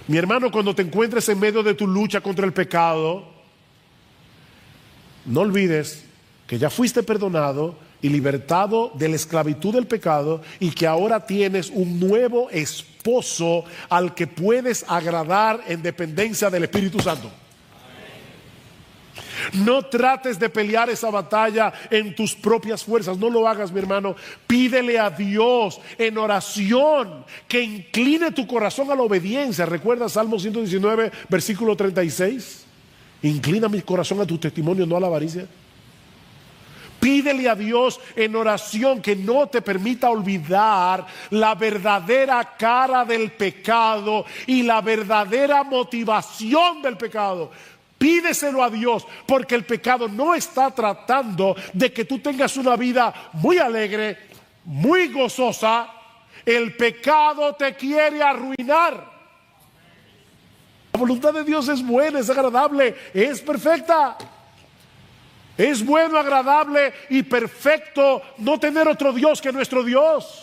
Mi hermano, cuando te encuentres en medio de tu lucha contra el pecado, no olvides que ya fuiste perdonado y libertado de la esclavitud del pecado, y que ahora tienes un nuevo esposo al que puedes agradar en dependencia del Espíritu Santo. No trates de pelear esa batalla en tus propias fuerzas. No lo hagas, mi hermano. Pídele a Dios en oración que incline tu corazón a la obediencia. ¿Recuerdas Salmo 119, versículo 36? Inclina mi corazón a tu testimonio, no a la avaricia. Pídele a Dios en oración que no te permita olvidar la verdadera cara del pecado y la verdadera motivación del pecado. Pídeselo a Dios, porque el pecado no está tratando de que tú tengas una vida muy alegre, muy gozosa. El pecado te quiere arruinar. La voluntad de Dios es buena, es agradable, es perfecta. Es bueno, agradable y perfecto no tener otro Dios que nuestro Dios.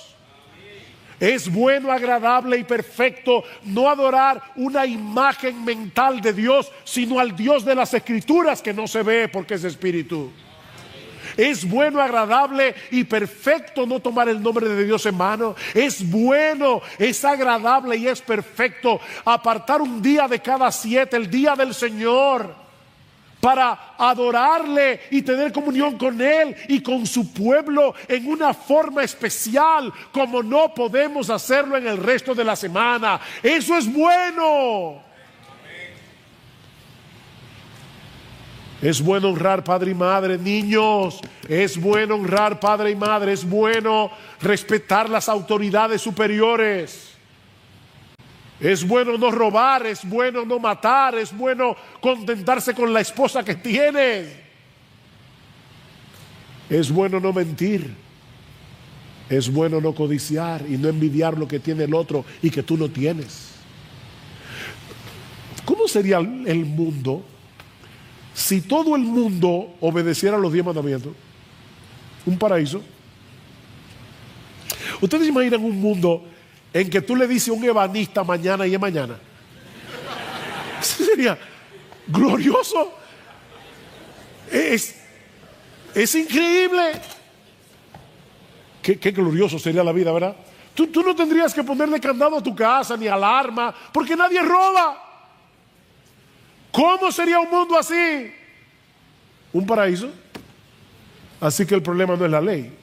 Es bueno, agradable y perfecto no adorar una imagen mental de Dios, sino al Dios de las Escrituras, que no se ve porque es espíritu. Es bueno, agradable y perfecto no tomar el nombre de Dios en vano. Es bueno, es agradable y es perfecto apartar un día de cada 7, el día del Señor, para adorarle y tener comunión con Él y con su pueblo en una forma especial, como no podemos hacerlo en el resto de la semana. Eso es bueno. Es bueno honrar padre y madre, niños. Es bueno honrar padre y madre. Es bueno respetar las autoridades superiores. Es bueno no robar, es bueno no matar, es bueno contentarse con la esposa que tienes. Es bueno no mentir. Es bueno no codiciar y no envidiar lo que tiene el otro y que tú no tienes. ¿Cómo sería el mundo si todo el mundo obedeciera los 10 mandamientos? Un paraíso. ¿Ustedes imaginan un mundo en que tú le dices a un ebanista mañana y es mañana? Eso sería glorioso. Es increíble. Qué glorioso sería la vida, ¿verdad? Tú no tendrías que ponerle candado a tu casa ni alarma, porque nadie roba. ¿Cómo sería un mundo así? Un paraíso. Así que el problema no es la ley.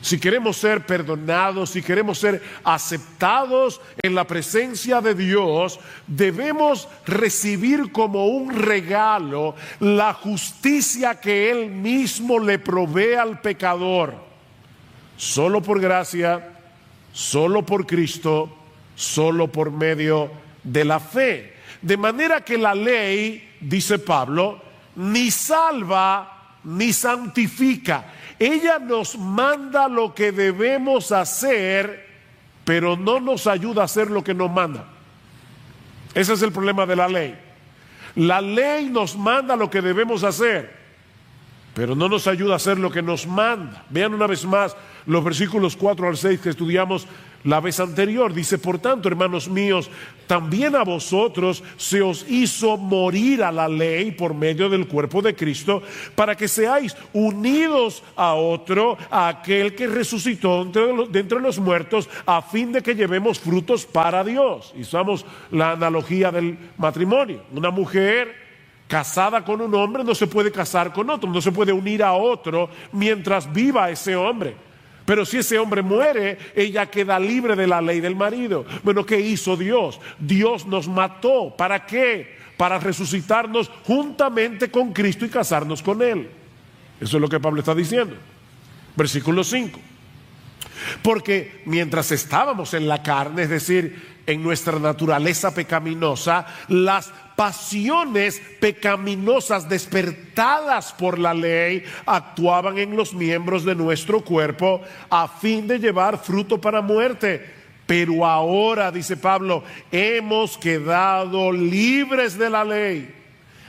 Si queremos ser perdonados, si queremos ser aceptados en la presencia de Dios, debemos recibir como un regalo la justicia que Él mismo le provee al pecador. Solo por gracia, solo por Cristo, solo por medio de la fe. De manera que la ley, dice Pablo, ni salva ni santifica. Ella nos manda lo que debemos hacer, pero no nos ayuda a hacer lo que nos manda. Ese es el problema de la ley. La ley nos manda lo que debemos hacer, pero no nos ayuda a hacer lo que nos manda. Vean una vez más los versículos 4 al 6 que estudiamos la vez anterior. Dice: por tanto, hermanos míos, también a vosotros se os hizo morir a la ley por medio del cuerpo de Cristo, para que seáis unidos a otro, a aquel que resucitó de entre los muertos, a fin de que llevemos frutos para Dios. Y usamos la analogía del matrimonio. Una mujer casada con un hombre no se puede casar con otro, no se puede unir a otro mientras viva ese hombre. Pero si ese hombre muere, ella queda libre de la ley del marido. Bueno, ¿qué hizo Dios? Dios nos mató. ¿Para qué? Para resucitarnos juntamente con Cristo y casarnos con Él. Eso es lo que Pablo está diciendo. Versículo 5. Porque mientras estábamos en la carne, es decir, en nuestra naturaleza pecaminosa, las pasiones pecaminosas despertadas por la ley actuaban en los miembros de nuestro cuerpo a fin de llevar fruto para muerte. Pero ahora, dice Pablo, hemos quedado libres de la ley,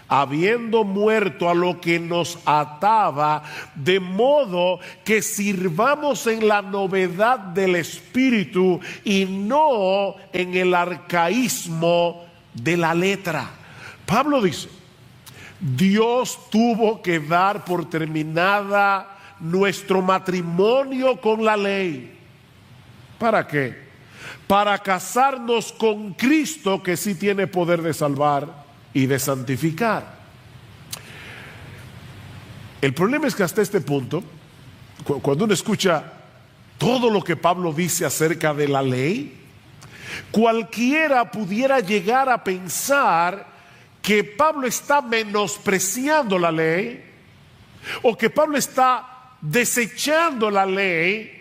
habiendo muerto a lo que nos ataba, de modo que sirvamos en la novedad del Espíritu y no en el arcaísmo de la letra. Pablo dice, Dios tuvo que dar por terminada nuestro matrimonio con la ley. ¿Para qué? Para casarnos con Cristo, que sí tiene poder de salvar y de santificar. El problema es que hasta este punto, cuando uno escucha todo lo que Pablo dice acerca de la ley, cualquiera pudiera llegar a pensar que Pablo está menospreciando la ley, o que Pablo está desechando la ley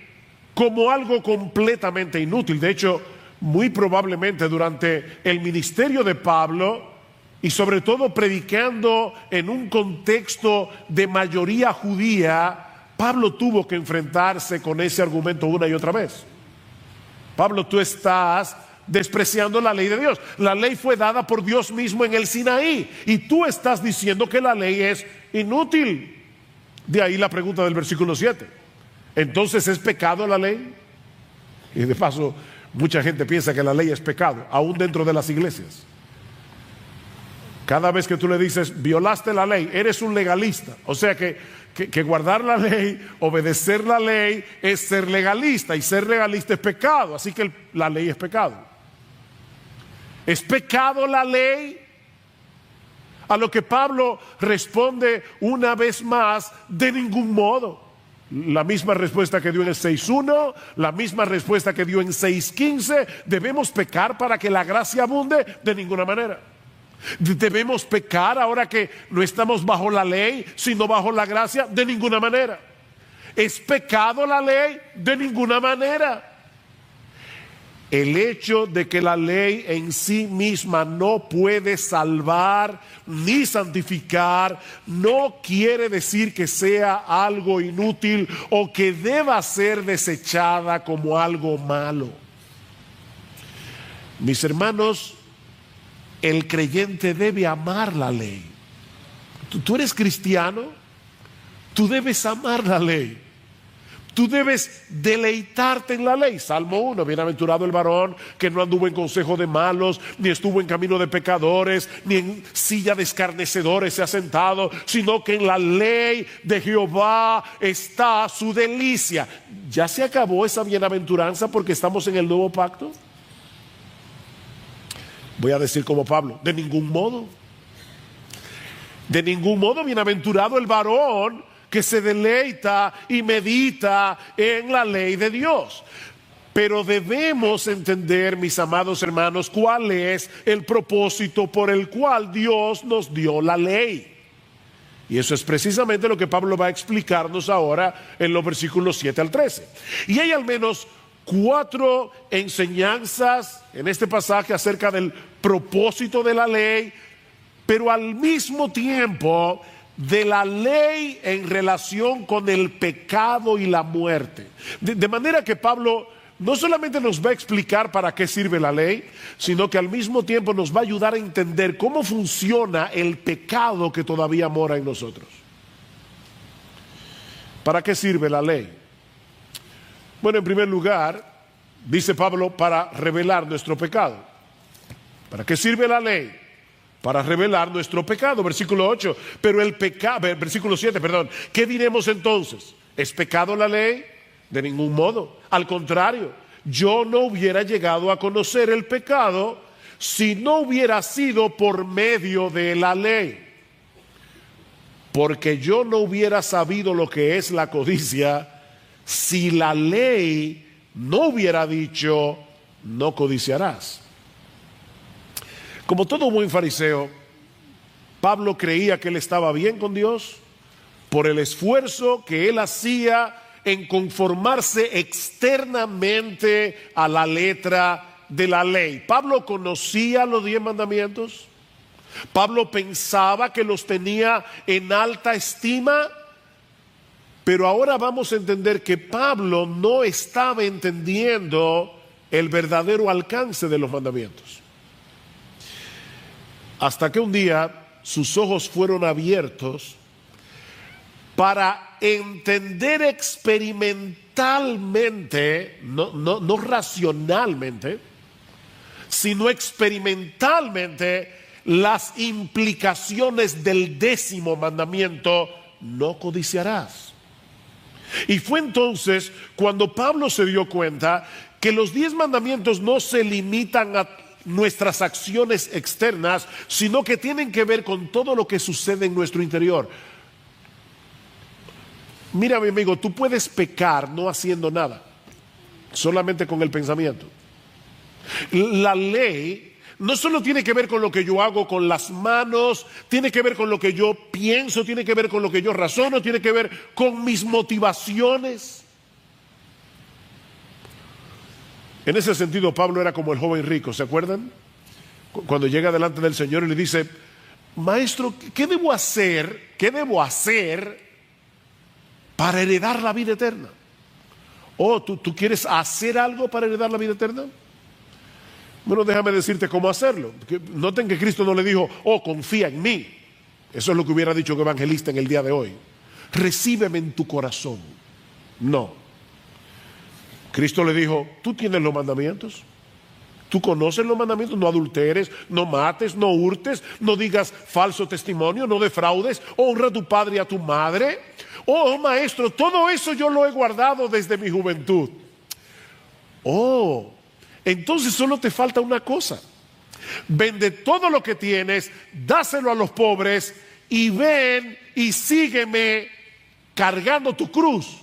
como algo completamente inútil. De hecho, muy probablemente durante el ministerio de Pablo, y sobre todo predicando en un contexto de mayoría judía, Pablo tuvo que enfrentarse con ese argumento una y otra vez. Pablo, tú estás despreciando la ley de Dios. La ley fue dada por Dios mismo en el Sinaí, y tú estás diciendo que la ley es inútil. De ahí la pregunta del versículo 7. Entonces, ¿es pecado la ley? Y de paso, mucha gente piensa que la ley es pecado, aún dentro de las iglesias. Cada vez que tú le dices, violaste la ley, eres un legalista. O sea que guardar la ley, obedecer la ley, es ser legalista. Y ser legalista es pecado. Así que la ley es pecado. ¿Es pecado la ley? A lo que Pablo responde una vez más, de ningún modo. La misma respuesta que dio en el 6.1, la misma respuesta que dio en 6.15. ¿Debemos pecar para que la gracia abunde? De ninguna manera. ¿Debemos pecar ahora que no estamos bajo la ley, sino bajo la gracia? De ninguna manera. ¿Es pecado la ley? De ninguna manera. El hecho de que la ley en sí misma no puede salvar ni santificar no quiere decir que sea algo inútil o que deba ser desechada como algo malo. Mis hermanos, el creyente debe amar la ley. Tú eres cristiano, tú debes amar la ley. Tú debes deleitarte en la ley. Salmo 1, bienaventurado el varón que no anduvo en consejo de malos, ni estuvo en camino de pecadores, ni en silla de escarnecedores se ha sentado, sino que en la ley de Jehová está su delicia. ¿Ya se acabó esa bienaventuranza porque estamos en el nuevo pacto? Voy a decir como Pablo, de ningún modo. De ningún modo, bienaventurado el varón que se deleita y medita en la ley de Dios. Pero debemos entender, mis amados hermanos, cuál es el propósito por el cual Dios nos dio la ley. Y eso es precisamente lo que Pablo va a explicarnos ahora en los versículos 7 al 13. Y hay al menos 4 enseñanzas en este pasaje acerca del propósito de la ley, pero al mismo tiempo de la ley en relación con el pecado y la muerte. De manera que Pablo no solamente nos va a explicar para qué sirve la ley, sino que al mismo tiempo nos va a ayudar a entender cómo funciona el pecado que todavía mora en nosotros. ¿Para qué sirve la ley? Bueno, en primer lugar, dice Pablo, para revelar nuestro pecado. ¿Para qué sirve la ley? Para revelar nuestro pecado, versículo 8. Pero el pecado, versículo 7, perdón. ¿Qué diremos entonces? ¿Es pecado la ley? De ningún modo. Al contrario, yo no hubiera llegado a conocer el pecado si no hubiera sido por medio de la ley. Porque yo no hubiera sabido lo que es la codicia si la ley no hubiera dicho, no codiciarás. Como todo buen fariseo, Pablo creía que él estaba bien con Dios por el esfuerzo que él hacía en conformarse externamente a la letra de la ley. Pablo conocía los 10 mandamientos. Pablo pensaba que los tenía en alta estima. Pero ahora vamos a entender que Pablo no estaba entendiendo el verdadero alcance de los mandamientos. Hasta que un día sus ojos fueron abiertos para entender experimentalmente, no racionalmente, sino experimentalmente, las implicaciones del 10º mandamiento: no codiciarás. Y fue entonces cuando Pablo se dio cuenta que los 10 mandamientos no se limitan a nuestras acciones externas, sino que tienen que ver con todo lo que sucede en nuestro interior. Mira, mi amigo, tú puedes pecar no haciendo nada, solamente con el pensamiento. La ley no solo tiene que ver con lo que yo hago con las manos, tiene que ver con lo que yo pienso, tiene que ver con lo que yo razono, tiene que ver con mis motivaciones. En ese sentido, Pablo era como el joven rico, ¿se acuerdan? Cuando llega delante del Señor y le dice: Maestro, ¿qué debo hacer? ¿Qué debo hacer para heredar la vida eterna? Oh, ¿tú quieres hacer algo para heredar la vida eterna? Bueno, déjame decirte cómo hacerlo. Noten que Cristo no le dijo: oh, confía en mí. Eso es lo que hubiera dicho un evangelista en el día de hoy. Recíbeme en tu corazón. No. Cristo le dijo: tú tienes los mandamientos. Tú conoces los mandamientos. No adulteres, no mates, no hurtes, no digas falso testimonio, no defraudes, honra a tu padre y a tu madre. Oh, maestro, todo eso yo lo he guardado desde mi juventud. Oh, entonces solo te falta una cosa: vende todo lo que tienes, dáselo a los pobres y ven y sígueme cargando tu cruz.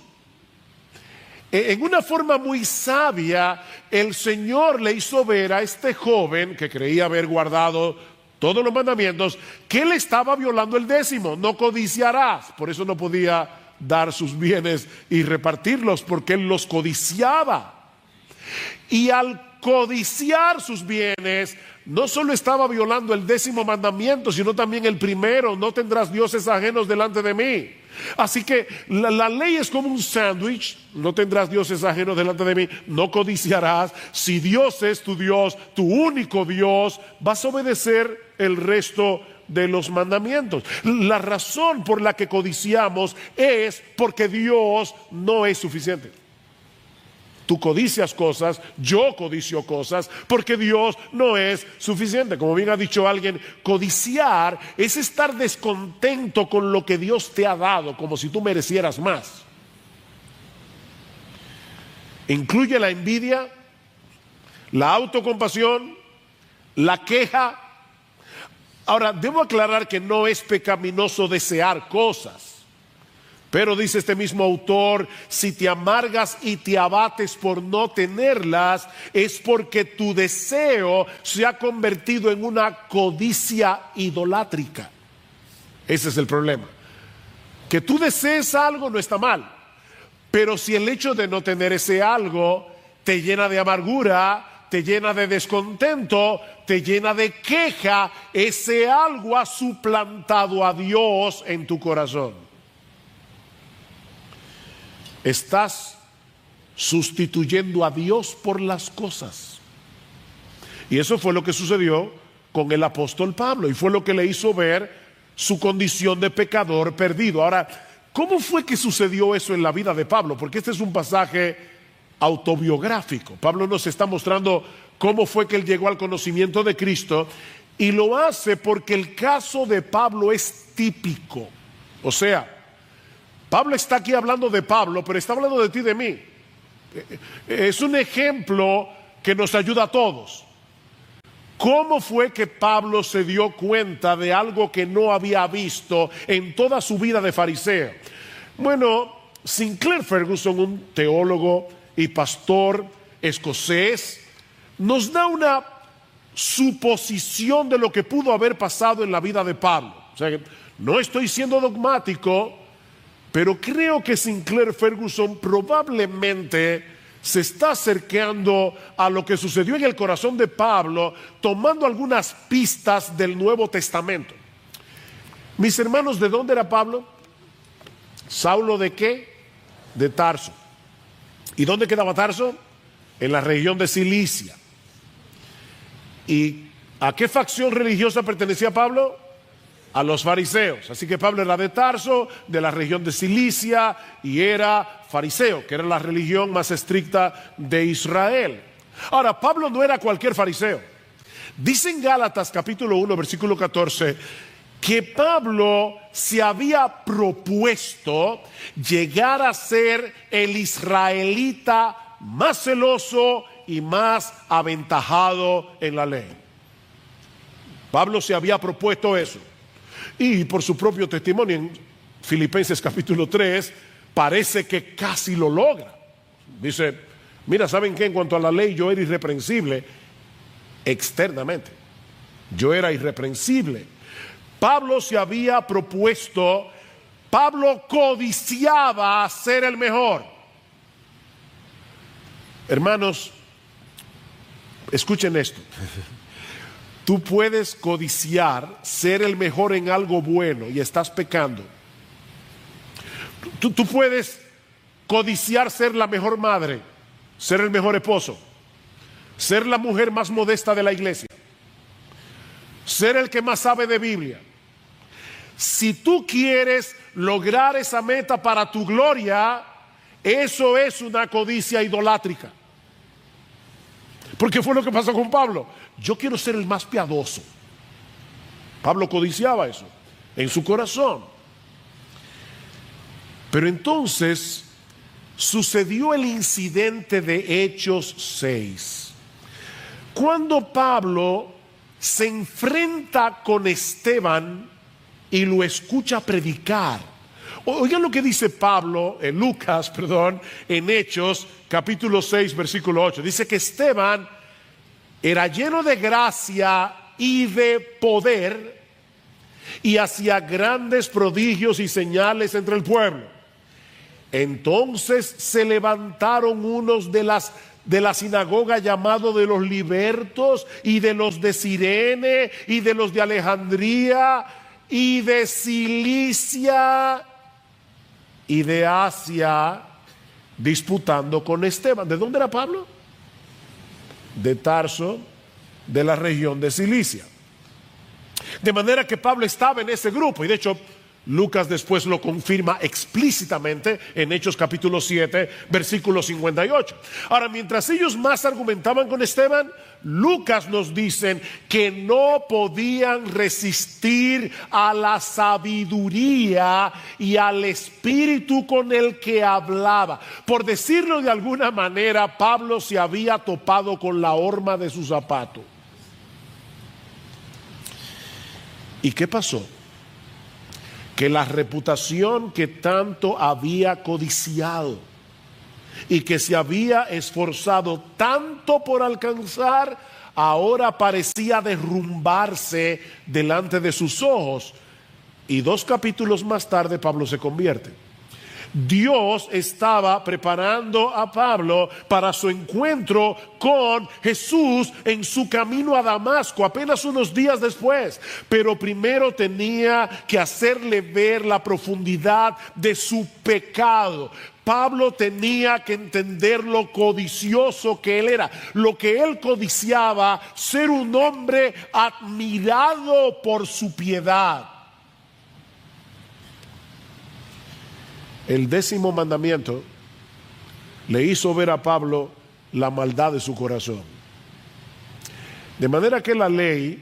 En una forma muy sabia, el Señor le hizo ver a este joven que creía haber guardado todos los mandamientos, que él estaba violando el 10º: no codiciarás. Por eso no podía dar sus bienes y repartirlos, porque él los codiciaba. Y al codiciar sus bienes, no solo estaba violando el 10º mandamiento, sino también el primero: no tendrás dioses ajenos delante de mí. Así que la ley es como un sándwich: no tendrás dioses ajenos delante de mí, no codiciarás. Si Dios es tu Dios, tu único Dios, vas a obedecer el resto de los mandamientos. La razón por la que codiciamos es porque Dios no es suficiente. Tú codicias cosas, yo codicio cosas, porque Dios no es suficiente. Como bien ha dicho alguien, codiciar es estar descontento con lo que Dios te ha dado, como si tú merecieras más. Incluye la envidia, la autocompasión, la queja. Ahora, debo aclarar que no es pecaminoso desear cosas. Pero dice este mismo autor: si te amargas y te abates por no tenerlas, es porque tu deseo se ha convertido en una codicia idolátrica. Ese es el problema. Que tú desees algo no está mal, pero si el hecho de no tener ese algo te llena de amargura, te llena de descontento, te llena de queja, ese algo ha suplantado a Dios en tu corazón. Estás sustituyendo a Dios por las cosas. Y eso fue lo que sucedió con el apóstol Pablo, y fue lo que le hizo ver su condición de pecador perdido. Ahora, ¿cómo fue que sucedió eso en la vida de Pablo? Porque este es un pasaje autobiográfico. Pablo nos está mostrando cómo fue que él llegó al conocimiento de Cristo, y lo hace porque el caso de Pablo es típico. O sea, Pablo está aquí hablando de Pablo, pero está hablando de ti y de mí. Es un ejemplo que nos ayuda a todos. ¿Cómo fue que Pablo se dio cuenta de algo que no había visto en toda su vida de fariseo? Bueno, Sinclair Ferguson, un teólogo y pastor escocés, nos da una suposición de lo que pudo haber pasado en la vida de Pablo. O sea, no estoy siendo dogmático, pero creo que Sinclair Ferguson probablemente se está acercando a lo que sucedió en el corazón de Pablo, tomando algunas pistas del Nuevo Testamento. Mis hermanos, ¿de dónde era Pablo? ¿Saulo de qué? De Tarso. ¿Y dónde quedaba Tarso? En la región de Cilicia. ¿Y a qué facción religiosa pertenecía Pablo? a los fariseos. Así que Pablo era de Tarso, de la región de Cilicia, y era fariseo, que era la religión más estricta de Israel. Ahora, Pablo no era cualquier fariseo. Dice en Gálatas capítulo 1, versículo 14, que Pablo se había propuesto llegar a ser el israelita más celoso y más aventajado en la ley. Pablo se había propuesto eso. Y por su propio testimonio en Filipenses capítulo 3, parece que casi lo logra. Dice, mira, ¿saben qué? En cuanto a la ley yo era irreprensible externamente. Yo era irreprensible. Pablo se había propuesto, Pablo codiciaba ser el mejor. Hermanos, escuchen esto. Tú puedes codiciar ser el mejor en algo bueno y estás pecando. Tú puedes codiciar ser la mejor madre, ser el mejor esposo, ser la mujer más modesta de la iglesia, ser el que más sabe de Biblia. Si tú quieres lograr esa meta para tu gloria, eso es una codicia idolátrica. Porque fue lo que pasó con Pablo. Yo quiero ser el más piadoso. Pablo codiciaba eso en su corazón. Pero entonces sucedió el incidente de Hechos 6. Cuando Pablo se enfrenta con Esteban y lo escucha predicar. Oigan lo que dice Pablo, Lucas, en Hechos capítulo 6, versículo 8. Dice que Esteban era lleno de gracia y de poder y hacía grandes prodigios y señales entre el pueblo. Entonces se levantaron unos de la sinagoga llamado de los libertos y de los de Cirene y de los de Alejandría y de Cilicia y de Asia, disputando con Esteban. ¿De dónde era Pablo? De Tarso, de la región de Cilicia. De manera que Pablo estaba en ese grupo, y de hecho Lucas después lo confirma explícitamente en Hechos capítulo 7, versículo 58. Ahora, mientras ellos más argumentaban con Esteban, Lucas nos dice que no podían resistir a la sabiduría y al espíritu con el que hablaba. Por decirlo de alguna manera, Pablo se había topado con la horma de su zapato. ¿Y qué pasó? Que la reputación que tanto había codiciado y que se había esforzado tanto por alcanzar, ahora parecía derrumbarse delante de sus ojos. Y 2 capítulos más tarde Pablo se convierte. Dios estaba preparando a Pablo para su encuentro con Jesús en su camino a Damasco, apenas unos días después. Pero primero tenía que hacerle ver la profundidad de su pecado. Pablo tenía que entender lo codicioso que él era, lo que él codiciaba, ser un hombre admirado por su piedad. El 10º mandamiento le hizo ver a Pablo la maldad de su corazón. De manera que la ley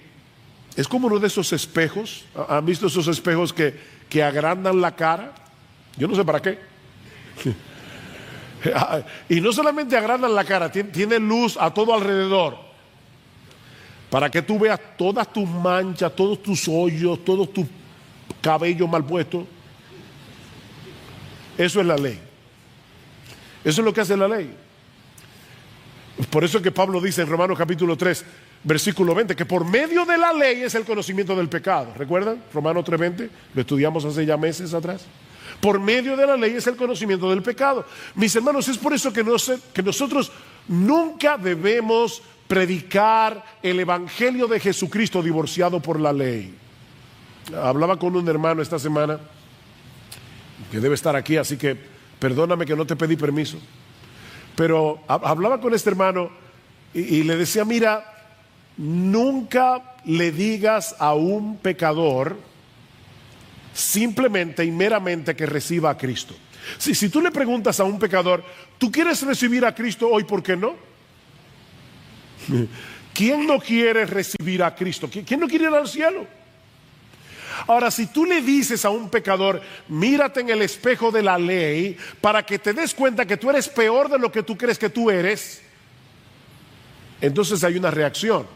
es como uno de esos espejos. ¿Han visto esos espejos que agrandan la cara? Yo no sé para qué. Y no solamente agrandan la cara, tiene luz a todo alrededor, para que tú veas todas tus manchas, todos tus hoyos, todos tus cabellos mal puestos. Eso es la ley. Eso es lo que hace la ley. Por eso es que Pablo dice en Romanos capítulo 3, versículo 20, que por medio de la ley es el conocimiento del pecado. ¿Recuerdan? Romanos 3:20, lo estudiamos hace ya meses atrás. Por medio de la ley es el conocimiento del pecado. Mis hermanos, es por eso que nosotros nunca debemos predicar el evangelio de Jesucristo divorciado por la ley. Hablaba con un hermano esta semana que debe estar aquí, así que perdóname que no te pedí permiso, pero hablaba con este hermano y le decía: mira, nunca le digas a un pecador simplemente y meramente que reciba a Cristo. Si tú le preguntas a un pecador, ¿tú quieres recibir a Cristo hoy? ¿Por qué no? ¿Quién no quiere recibir a Cristo? ¿Quién no quiere ir al cielo? Ahora, si tú le dices a un pecador, mírate en el espejo de la ley para que te des cuenta que tú eres peor de lo que tú crees que tú eres, entonces hay una reacción.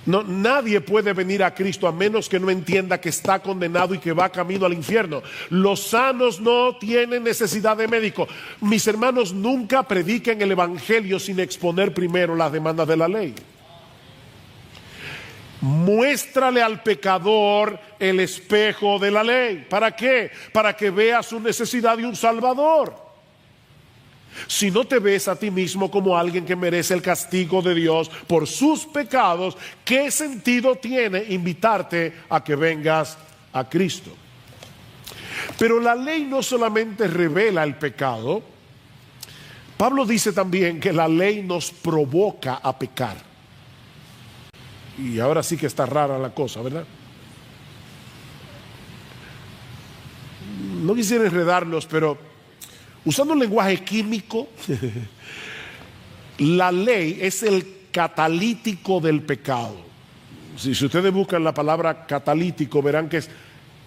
No, nadie puede venir a Cristo a menos que no entienda que está condenado y que va camino al infierno. Los sanos no tienen necesidad de médico. Mis hermanos, nunca prediquen el evangelio sin exponer primero las demandas de la ley. Muéstrale al pecador el espejo de la ley. ¿Para qué? Para que vea su necesidad de un salvador. Si no te ves a ti mismo como alguien que merece el castigo de Dios por sus pecados, ¿qué sentido tiene invitarte a que vengas a Cristo? Pero la ley no solamente revela el pecado. Pablo dice también que la ley nos provoca a pecar. Y ahora sí que está rara la cosa, ¿verdad? No quisiera enredarlos, pero usando un lenguaje químico, la ley es el catalítico del pecado. Si ustedes buscan la palabra catalítico, verán que es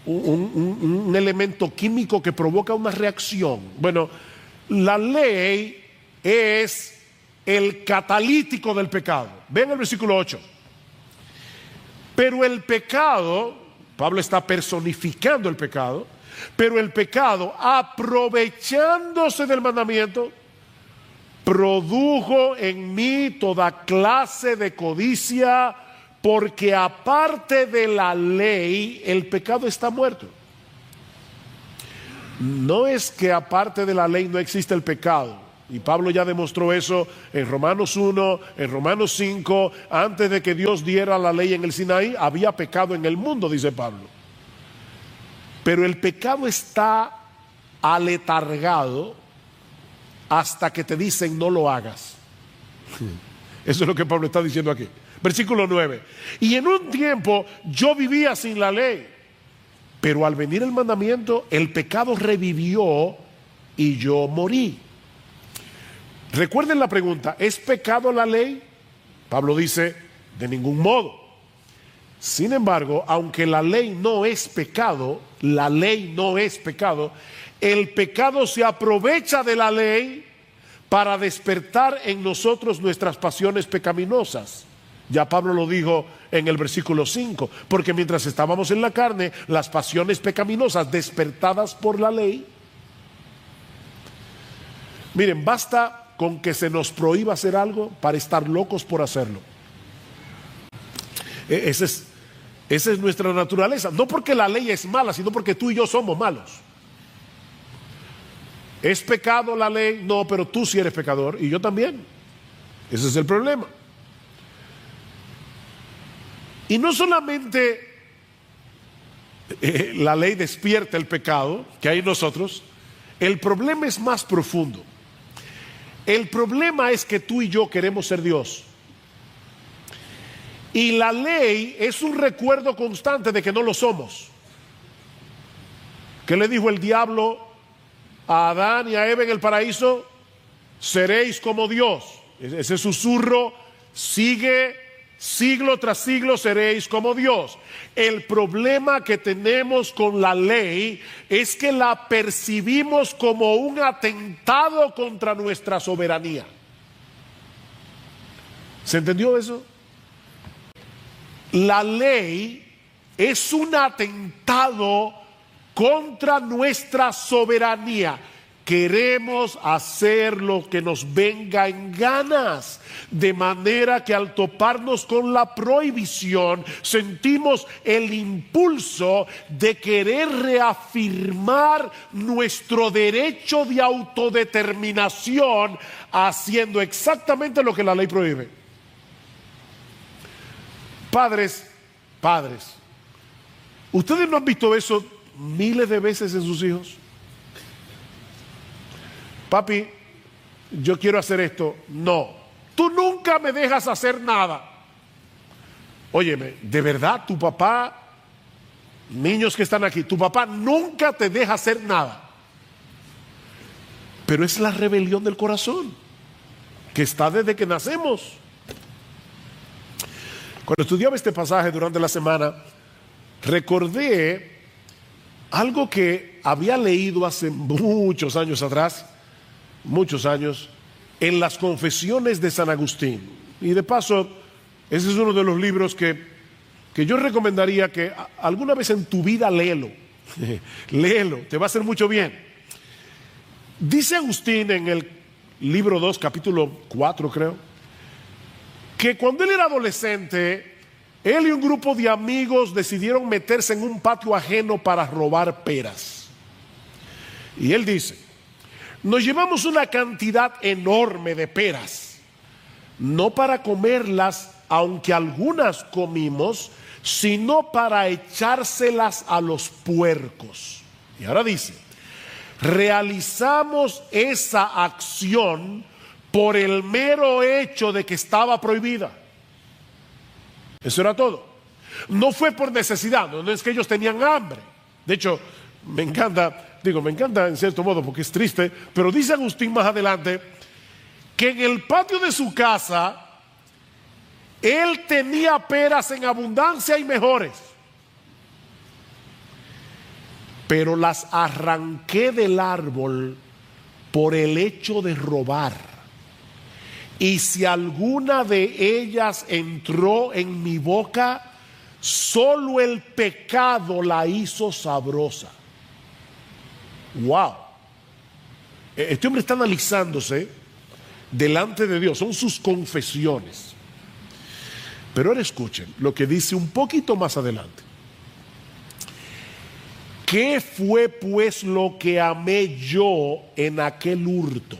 un elemento químico que provoca una reacción. Bueno, la ley es el catalítico del pecado. Ven el versículo 8. Pero el pecado, Pablo está personificando el pecado, pero el pecado, aprovechándose del mandamiento, produjo en mí toda clase de codicia, porque aparte de la ley, el pecado está muerto. No es que aparte de la ley no existe el pecado. Y Pablo ya demostró eso en Romanos 1, en Romanos 5. Antes de que Dios diera la ley en el Sinaí, había pecado en el mundo, dice Pablo. Pero el pecado está aletargado hasta que te dicen no lo hagas. Eso es lo que Pablo está diciendo aquí. Versículo 9. Y en un tiempo yo vivía sin la ley, pero al venir el mandamiento, el pecado revivió y yo morí. Recuerden la pregunta, ¿es pecado la ley? Pablo dice, de ningún modo. Sin embargo, aunque la ley no es pecado, el pecado se aprovecha de la ley para despertar en nosotros nuestras pasiones pecaminosas. Ya Pablo lo dijo en el versículo 5, porque mientras estábamos en la carne, las pasiones pecaminosas despertadas por la ley. Miren, basta con que se nos prohíba hacer algo para estar locos por hacerlo. Esa es nuestra naturaleza. No porque la ley es mala, sino porque tú y yo somos malos. ¿Es pecado la ley? No, pero tú sí eres pecador y yo también. Ese es el problema. Y no solamente la ley despierta el pecado que hay en nosotros, el problema es más profundo. El problema es que tú y yo queremos ser Dios. Y la ley es un recuerdo constante de que no lo somos. ¿Qué le dijo el diablo a Adán y a Eva en el paraíso? Seréis como Dios. Ese susurro sigue siglo tras siglo, seréis como Dios. El problema que tenemos con la ley es que la percibimos como un atentado contra nuestra soberanía. ¿Se entendió eso? La ley es un atentado contra nuestra soberanía. Queremos hacer lo que nos venga en ganas, de manera que al toparnos con la prohibición sentimos el impulso de querer reafirmar nuestro derecho de autodeterminación haciendo exactamente lo que la ley prohíbe. Padres, ¿ustedes no han visto eso miles de veces en sus hijos? Papi, yo quiero hacer esto. No, tú nunca me dejas hacer nada. Óyeme, ¿de verdad tu papá niños que están aquí, tu papá nunca te deja hacer nada. Pero es la rebelión del corazón que está desde que nacemos. Cuando estudiaba este pasaje durante la semana, recordé algo que había leído hace muchos años atrás, muchos años, en las Confesiones de San Agustín. Y de paso, ese es uno de los libros que yo recomendaría que alguna vez en tu vida léelo. Léelo, te va a hacer mucho bien. Dice Agustín en el libro 2, capítulo 4 creo, que cuando él era adolescente, él y un grupo de amigos decidieron meterse en un patio ajeno para robar peras. Y él dice, nos llevamos una cantidad enorme de peras, no para comerlas, aunque algunas comimos, sino para echárselas a los puercos. Y ahora dice, realizamos esa acción por el mero hecho de que estaba prohibida. Eso era todo. No fue por necesidad, no es que ellos tenían hambre. De hecho, me encanta en cierto modo porque es triste, pero dice Agustín más adelante que en el patio de su casa él tenía peras en abundancia y mejores, pero las arranqué del árbol por el hecho de robar. Y si alguna de ellas entró en mi boca, solo el pecado la hizo sabrosa. Wow. Este hombre está analizándose delante de Dios, son sus confesiones. Pero ahora escuchen lo que dice un poquito más adelante. ¿Qué fue pues lo que amé yo en aquel hurto?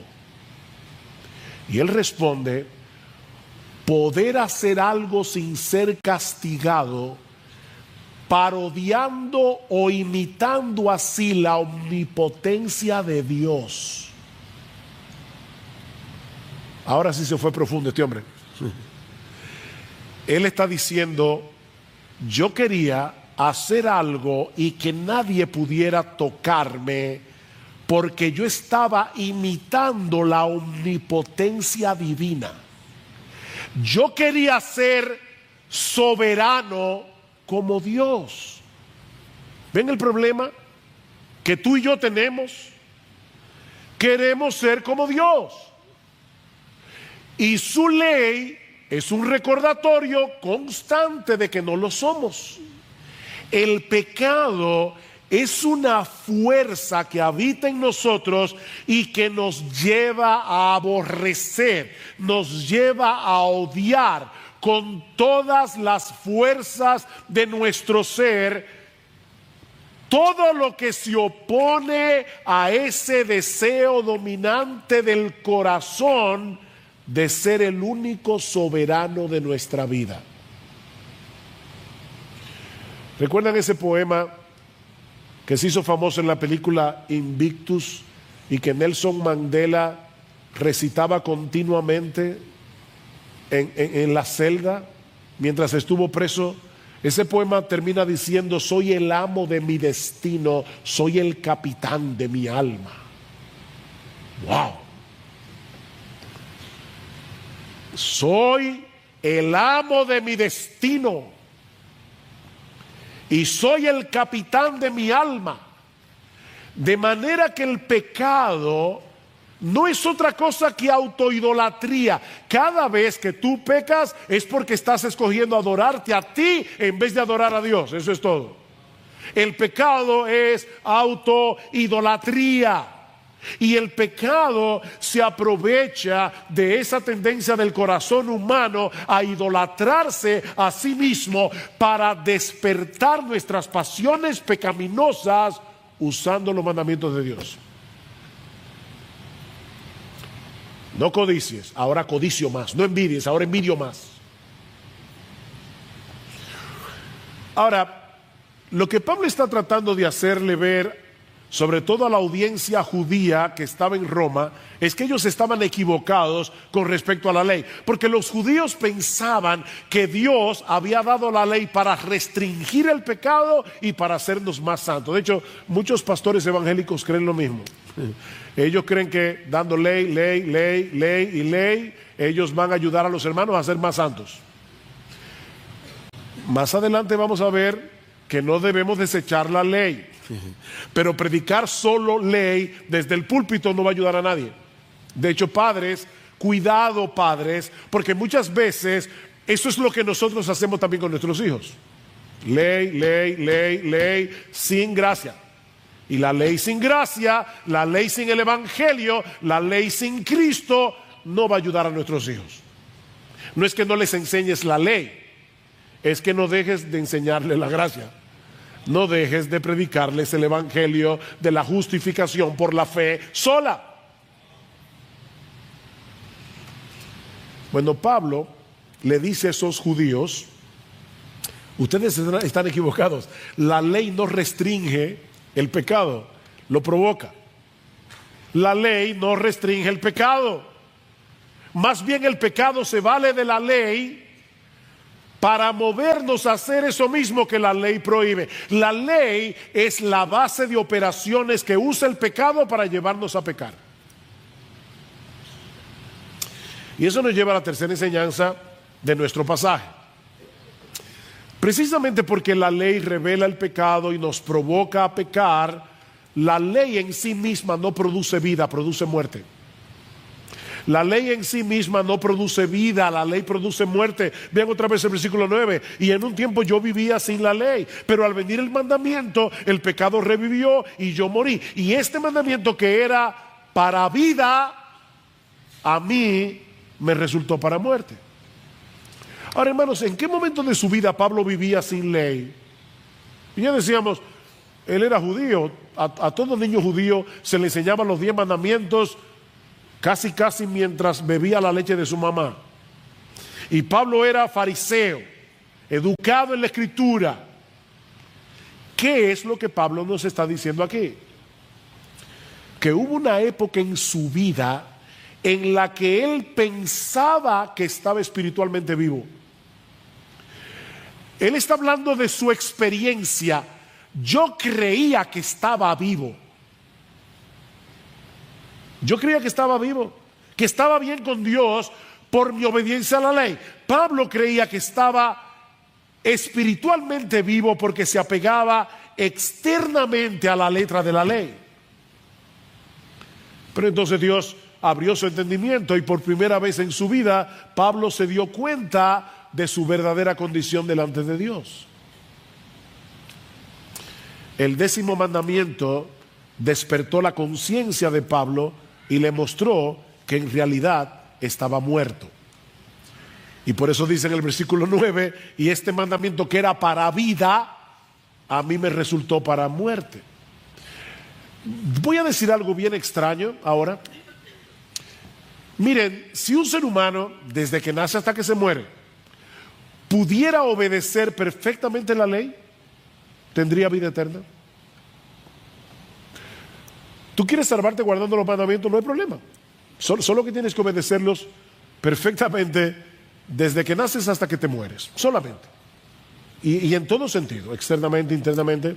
Y él responde, poder hacer algo sin ser castigado, parodiando o imitando así la omnipotencia de Dios. Ahora sí se fue profundo este hombre. Él está diciendo, yo quería hacer algo y que nadie pudiera tocarme, porque yo estaba imitando la omnipotencia divina. Yo quería ser soberano como Dios. ¿Ven el problema que tú y yo tenemos? Queremos ser como Dios. Y su ley es un recordatorio constante de que no lo somos. El pecado es una fuerza que habita en nosotros y que nos lleva a aborrecer, nos lleva a odiar con todas las fuerzas de nuestro ser todo lo que se opone a ese deseo dominante del corazón de ser el único soberano de nuestra vida. ¿Recuerdan ese poema que se hizo famoso en la película Invictus y que Nelson Mandela recitaba continuamente en la celda mientras estuvo preso? Ese poema termina diciendo, soy el amo de mi destino, soy el capitán de mi alma. ¡Wow! Soy el amo de mi destino y soy el capitán de mi alma. De manera que el pecado no es otra cosa que autoidolatría. Cada vez que tú pecas es porque estás escogiendo adorarte a ti en vez de adorar a Dios. Eso es todo. El pecado es autoidolatría. Y el pecado se aprovecha de esa tendencia del corazón humano a idolatrarse a sí mismo para despertar nuestras pasiones pecaminosas usando los mandamientos de Dios. No codicies, ahora codicio más. No envidies, ahora envidio más. Ahora, lo que Pablo está tratando de hacerle ver sobre todo a la audiencia judía que estaba en Roma, es que ellos estaban equivocados con respecto a la ley, porque los judíos pensaban que Dios había dado la ley para restringir el pecado y para hacernos más santos. De hecho, muchos pastores evangélicos creen lo mismo. Ellos creen que dando ley, ellos van a ayudar a los hermanos a ser más santos. Más adelante vamos a ver que no debemos desechar la ley, pero predicar solo ley desde el púlpito no va a ayudar a nadie. De hecho, padres, cuidado padres, porque muchas veces eso es lo que nosotros hacemos también con nuestros hijos. Ley, sin gracia. Y la ley sin gracia, la ley sin el evangelio, la ley sin Cristo no va a ayudar a nuestros hijos. No es que no les enseñes la ley, es que no dejes de enseñarles la gracia. No dejes de predicarles el evangelio de la justificación por la fe sola. Bueno, Pablo le dice a esos judíos: ustedes están equivocados. La ley no restringe el pecado, lo provoca. La ley no restringe el pecado. Más bien el pecado se vale de la ley para movernos a hacer eso mismo que la ley prohíbe. La ley es la base de operaciones que usa el pecado para llevarnos a pecar. Y eso nos lleva a la tercera enseñanza de nuestro pasaje. Precisamente porque la ley revela el pecado y nos provoca a pecar, la ley en sí misma no produce vida, produce muerte. La ley en sí misma no produce vida, la ley produce muerte. Vean otra vez el versículo 9. Y en un tiempo yo vivía sin la ley, pero al venir el mandamiento, el pecado revivió y yo morí. Y este mandamiento que era para vida, a mí me resultó para muerte. Ahora, hermanos, ¿en qué momento de su vida Pablo vivía sin ley? Y ya decíamos, él era judío. A todo niño judío se le enseñaban los 10 mandamientos casi mientras bebía la leche de su mamá. Y Pablo era fariseo, educado en la escritura. ¿Qué es lo que Pablo nos está diciendo aquí? Que hubo una época en su vida en la que él pensaba que estaba espiritualmente vivo. Él está hablando de su experiencia. Yo creía que estaba vivo. Yo creía que estaba vivo, que estaba bien con Dios por mi obediencia a la ley. Pablo creía que estaba espiritualmente vivo porque se apegaba externamente a la letra de la ley. Pero entonces Dios abrió su entendimiento y por primera vez en su vida Pablo se dio cuenta de su verdadera condición delante de Dios. El 10º mandamiento despertó la conciencia de Pablo y le mostró que en realidad estaba muerto. Y por eso dice en el versículo 9, y este mandamiento que era para vida, a mí me resultó para muerte. Voy a decir algo bien extraño ahora. Miren, si un ser humano, desde que nace hasta que se muere, pudiera obedecer perfectamente la ley, ¿tendría vida eterna? Tú quieres salvarte guardando los mandamientos, no hay problema. Solo que tienes que obedecerlos perfectamente desde que naces hasta que te mueres, solamente. Y en todo sentido, externamente, internamente.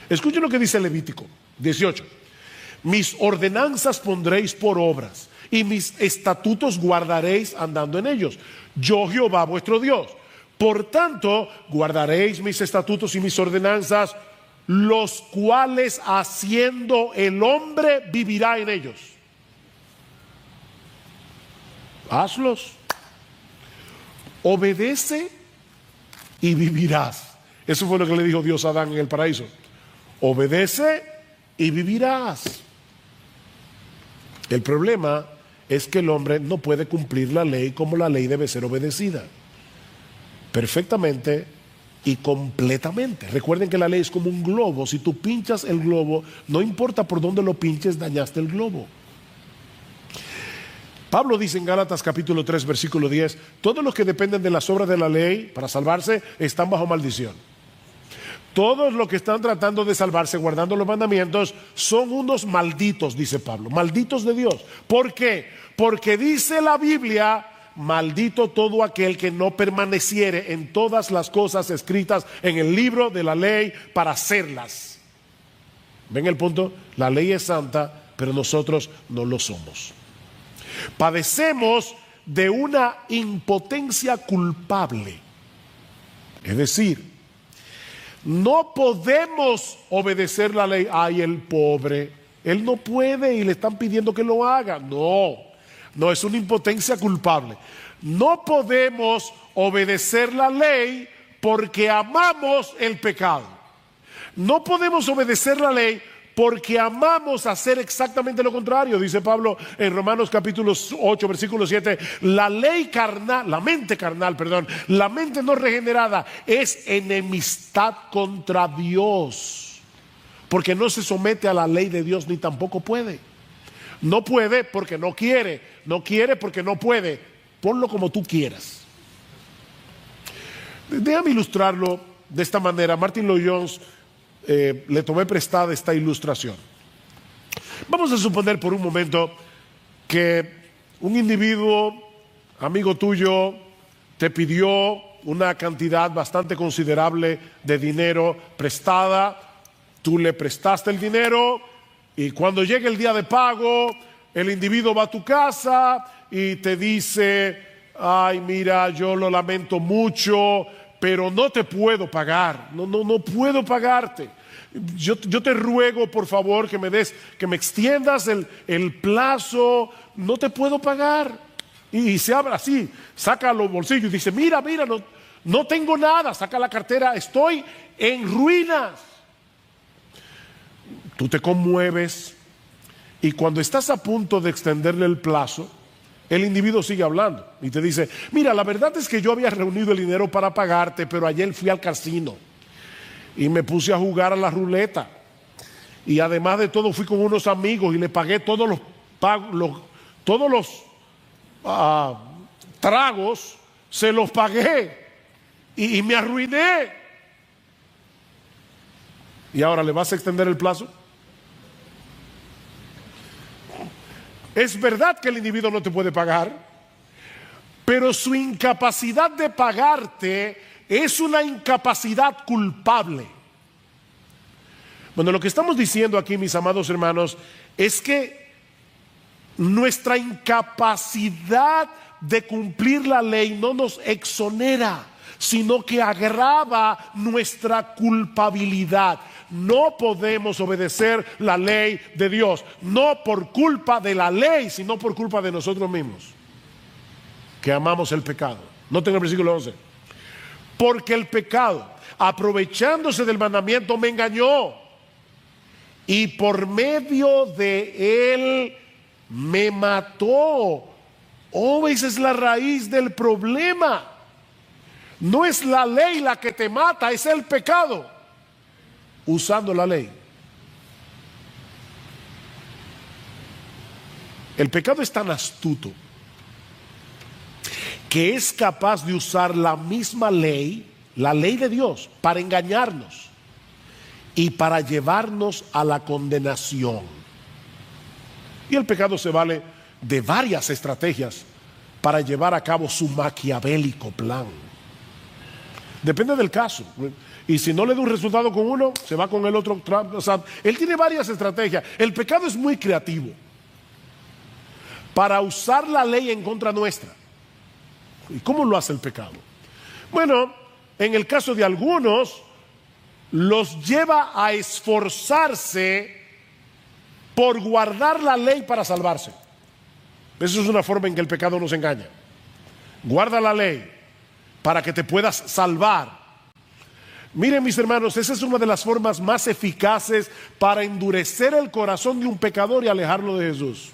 Escuchen lo que dice Levítico 18. Mis ordenanzas pondréis por obras y mis estatutos guardaréis andando en ellos. Yo, Jehová, vuestro Dios. Por tanto, guardaréis mis estatutos y mis ordenanzas, los cuales haciendo el hombre vivirá en ellos. Hazlos. Obedece y vivirás. Eso fue lo que le dijo Dios a Adán en el paraíso. Obedece y vivirás. El problema es que el hombre no puede cumplir la ley como la ley debe ser obedecida. Perfectamente y completamente. Recuerden que la ley es como un globo. Si tú pinchas el globo, no importa por dónde lo pinches, dañaste el globo. Pablo dice en Gálatas capítulo 3 versículo 10, todos los que dependen de las obras de la ley para salvarse están bajo maldición. Todos los que están tratando de salvarse guardando los mandamientos son unos malditos, dice Pablo, malditos de Dios. ¿Por qué? Porque dice la Biblia: maldito todo aquel que no permaneciere en todas las cosas escritas en el libro de la ley para hacerlas. ¿Ven el punto? La ley es santa, pero nosotros no lo somos. Padecemos de una impotencia culpable. Es decir, no podemos obedecer la ley. Ay, el pobre, él no puede y le están pidiendo que lo haga. No, es una impotencia culpable. No podemos obedecer la ley porque amamos el pecado. No podemos obedecer la ley porque amamos hacer exactamente lo contrario. Dice Pablo en Romanos capítulo 8, versículo 7, la mente no regenerada es enemistad contra Dios, porque no se somete a la ley de Dios ni tampoco puede. No puede porque no quiere, no quiere porque no puede. Ponlo como tú quieras. Déjame ilustrarlo de esta manera. Martin Lloyd-Jones, le tomé prestada esta ilustración. Vamos a suponer por un momento que un individuo, amigo tuyo, te pidió una cantidad bastante considerable de dinero prestada. Tú le prestaste el dinero y cuando llegue el día de pago, el individuo va a tu casa y te dice: ay, mira, yo lo lamento mucho, pero no te puedo pagar, no puedo pagarte. Yo te ruego, por favor, que me extiendas el plazo, no te puedo pagar. Y se abre así, saca los bolsillos y dice: mira, no tengo nada, saca la cartera, estoy en ruinas. Tú te conmueves y cuando estás a punto de extenderle el plazo, el individuo sigue hablando y te dice: mira, la verdad es que yo había reunido el dinero para pagarte, pero ayer fui al casino y me puse a jugar a la ruleta, y además de todo fui con unos amigos y le pagué todos los tragos, se los pagué y me arruiné. ¿Y ahora le vas a extender el plazo? Es verdad que el individuo no te puede pagar, pero su incapacidad de pagarte es una incapacidad culpable. Bueno, lo que estamos diciendo aquí, mis amados hermanos, es que nuestra incapacidad de cumplir la ley no nos exonera, sino que agrava nuestra culpabilidad. No podemos obedecer la ley de Dios, no por culpa de la ley, sino por culpa de nosotros mismos, que amamos el pecado. Noten el versículo 11. Porque el pecado, aprovechándose del mandamiento, me engañó, y por medio de él me mató. Oh, esa es la raíz del problema. No es la ley la que te mata, es el pecado usando la ley. El pecado es tan astuto que es capaz de usar la misma ley, la ley de Dios, para engañarnos y para llevarnos a la condenación. Y el pecado se vale de varias estrategias para llevar a cabo su maquiavélico plan. Depende del caso. Y si no le da un resultado con uno, se va con el otro. O sea, él tiene varias estrategias. El pecado es muy creativo para usar la ley en contra nuestra. ¿Y cómo lo hace el pecado? Bueno, en el caso de algunos, los lleva a esforzarse por guardar la ley para salvarse. Eso es una forma en que el pecado nos engaña. Guarda la ley para que te puedas salvar. Miren, mis hermanos, esa es una de las formas más eficaces para endurecer el corazón de un pecador y alejarlo de Jesús.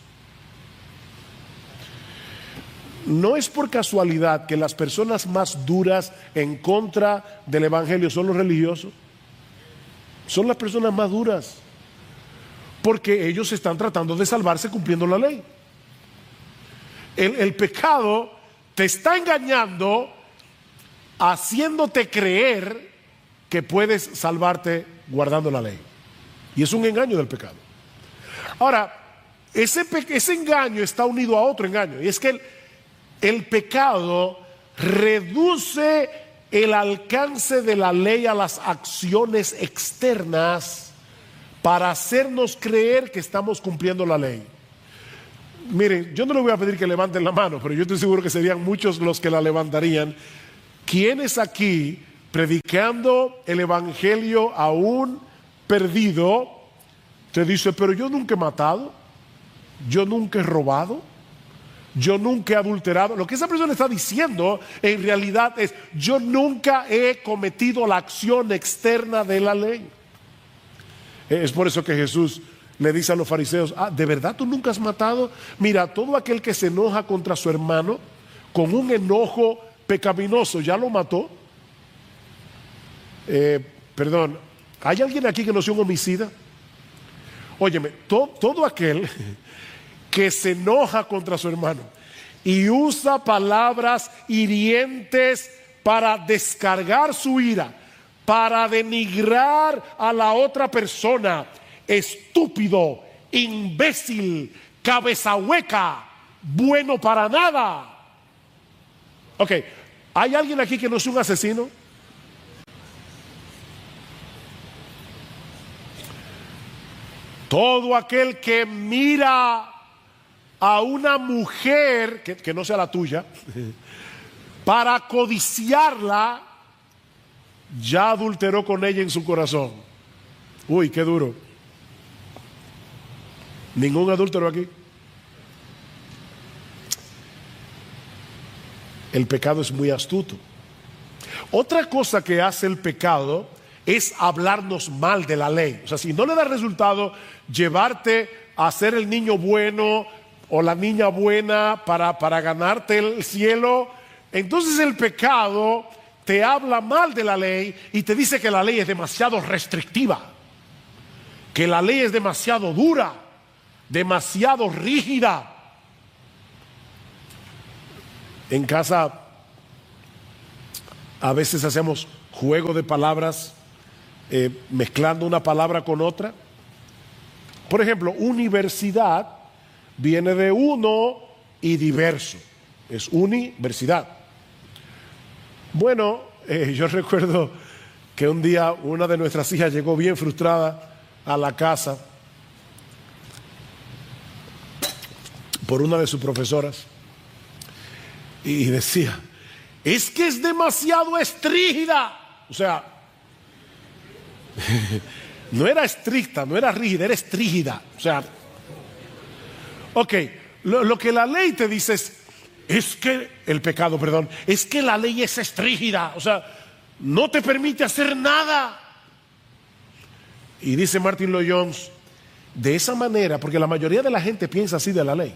No es por casualidad que las personas más duras en contra del evangelio son los religiosos. Son las personas más duras, porque ellos están tratando de salvarse cumpliendo la ley. El pecado te está engañando, haciéndote creer que puedes salvarte guardando la ley. Y es un engaño del pecado. Ahora, ese engaño está unido a otro engaño, y es que el pecado reduce el alcance de la ley a las acciones externas para hacernos creer que estamos cumpliendo la ley. Miren, yo no les voy a pedir que levanten la mano, pero yo estoy seguro que serían muchos los que la levantarían. ¿Quiénes aquí, predicando el evangelio a un perdido, te dice, pero yo nunca he matado, yo nunca he robado, yo nunca he adulterado? Lo que esa persona está diciendo en realidad es, yo nunca he cometido la acción externa de la ley. Es por eso que Jesús le dice a los fariseos, ¿de verdad tú nunca has matado? Mira, todo aquel que se enoja contra su hermano con un enojo pecaminoso, ¿ya lo mató? Perdón, ¿hay alguien aquí que no sea un homicida? Óyeme, todo aquel que se enoja contra su hermano y usa palabras hirientes para descargar su ira, para denigrar a la otra persona, estúpido, imbécil, cabeza hueca, bueno para nada. Ok, ¿hay alguien aquí que no es un asesino? Todo aquel que mira a una mujer que no sea la tuya para codiciarla, ya adulteró con ella en su corazón. Uy, qué duro. ¿Ningún adúltero aquí? El pecado es muy astuto. Otra cosa que hace el pecado es hablarnos mal de la ley. O sea, si no le da resultado llevarte a ser el niño bueno o la niña buena para ganarte el cielo, entonces el pecado te habla mal de la ley y te dice que la ley es demasiado restrictiva, que la ley es demasiado dura, demasiado rígida. En casa a veces hacemos juego de palabras, mezclando una palabra con otra. Por ejemplo, universidad viene de uno y diverso, es universidad. Bueno, yo recuerdo que un día una de nuestras hijas llegó bien frustrada a la casa por una de sus profesoras y decía, es que es demasiado estrígida. O sea, no era estricta, no era rígida, era estrígida. O sea, ok, lo que la ley te dice es que, el pecado, perdón, es que la ley es estrígida. O sea, no te permite hacer nada. Y dice Martin Lloyd-Jones, de esa manera, porque la mayoría de la gente piensa así de la ley,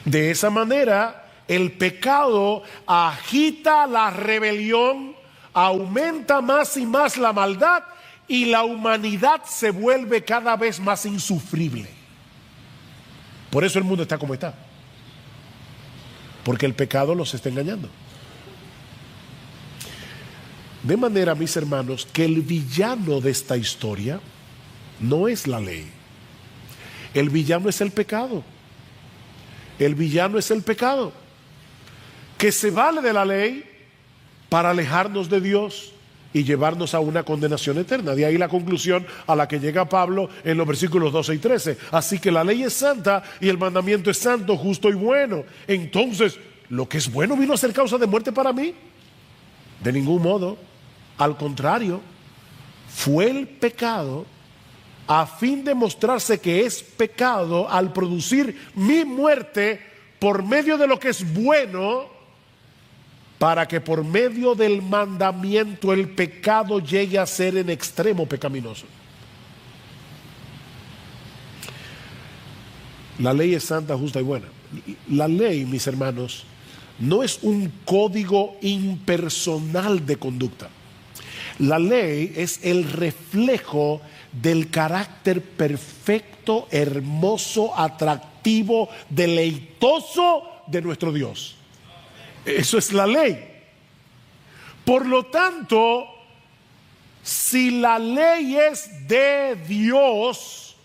de esa manera el pecado agita la rebelión, aumenta más y más la maldad y la humanidad se vuelve cada vez más insufrible. Por eso el mundo está como está, porque el pecado los está engañando. De manera, mis hermanos, que el villano de esta historia no es la ley. El villano es el pecado. El villano es el pecado, que se vale de la ley para alejarnos de Dios y llevarnos a una condenación eterna. De ahí la conclusión a la que llega Pablo en los versículos 12 y 13. Así que la ley es santa y el mandamiento es santo, justo y bueno. Entonces, ¿lo que es bueno vino a ser causa de muerte para mí? De ningún modo. Al contrario, fue el pecado a fin de mostrarse que es pecado al producir mi muerte por medio de lo que es bueno, para que por medio del mandamiento el pecado llegue a ser en extremo pecaminoso. La ley es santa, justa y buena. La ley, mis hermanos, no es un código impersonal de conducta. La ley es el reflejo del carácter perfecto, hermoso, atractivo, deleitoso de nuestro Dios. Eso es la ley. Por lo tanto, si la ley es de Dios,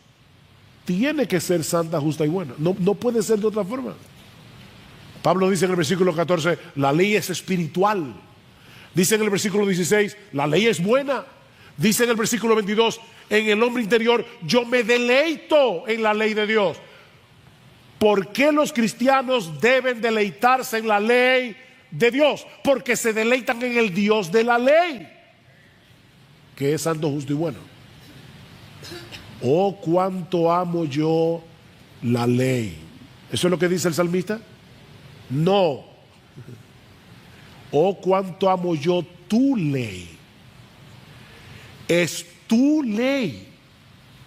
tiene que ser santa, justa y buena. No puede ser de otra forma. Pablo dice en el versículo 14, la ley es espiritual. Dice en el versículo 16, la ley es buena. Dice en el versículo 22, en el hombre interior, yo me deleito en la ley de Dios. ¿Por qué los cristianos deben deleitarse en la ley de Dios? Porque se deleitan en el Dios de la ley, que es santo, justo y bueno. Oh, cuánto amo yo la ley. ¿Eso es lo que dice el salmista? No. Oh, cuánto amo yo tu ley. Es tu ley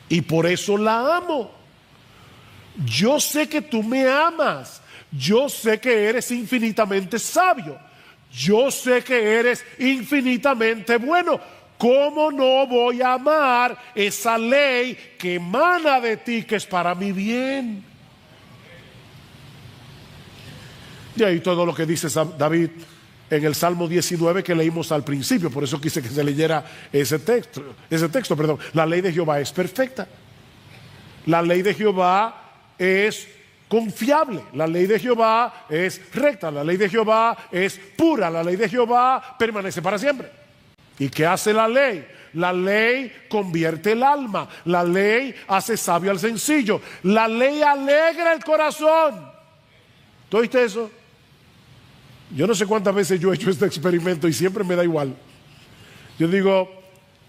y por eso la amo. Yo sé que tú me amas. Yo sé que eres infinitamente sabio. Yo sé que eres infinitamente bueno. ¿Cómo no voy a amar esa ley que emana de ti, que es para mi bien? Y ahí todo lo que dice David en el Salmo 19 que leímos al principio. Por eso quise que se leyera ese texto. La ley de Jehová es perfecta. La ley de Jehová es confiable. La ley de Jehová es recta. La ley de Jehová es pura. La ley de Jehová permanece para siempre. ¿Y qué hace la ley? La ley convierte el alma. La ley hace sabio al sencillo. La ley alegra el corazón. ¿Tú oíste eso? Yo no sé cuántas veces yo he hecho este experimento y siempre me da igual. Yo digo,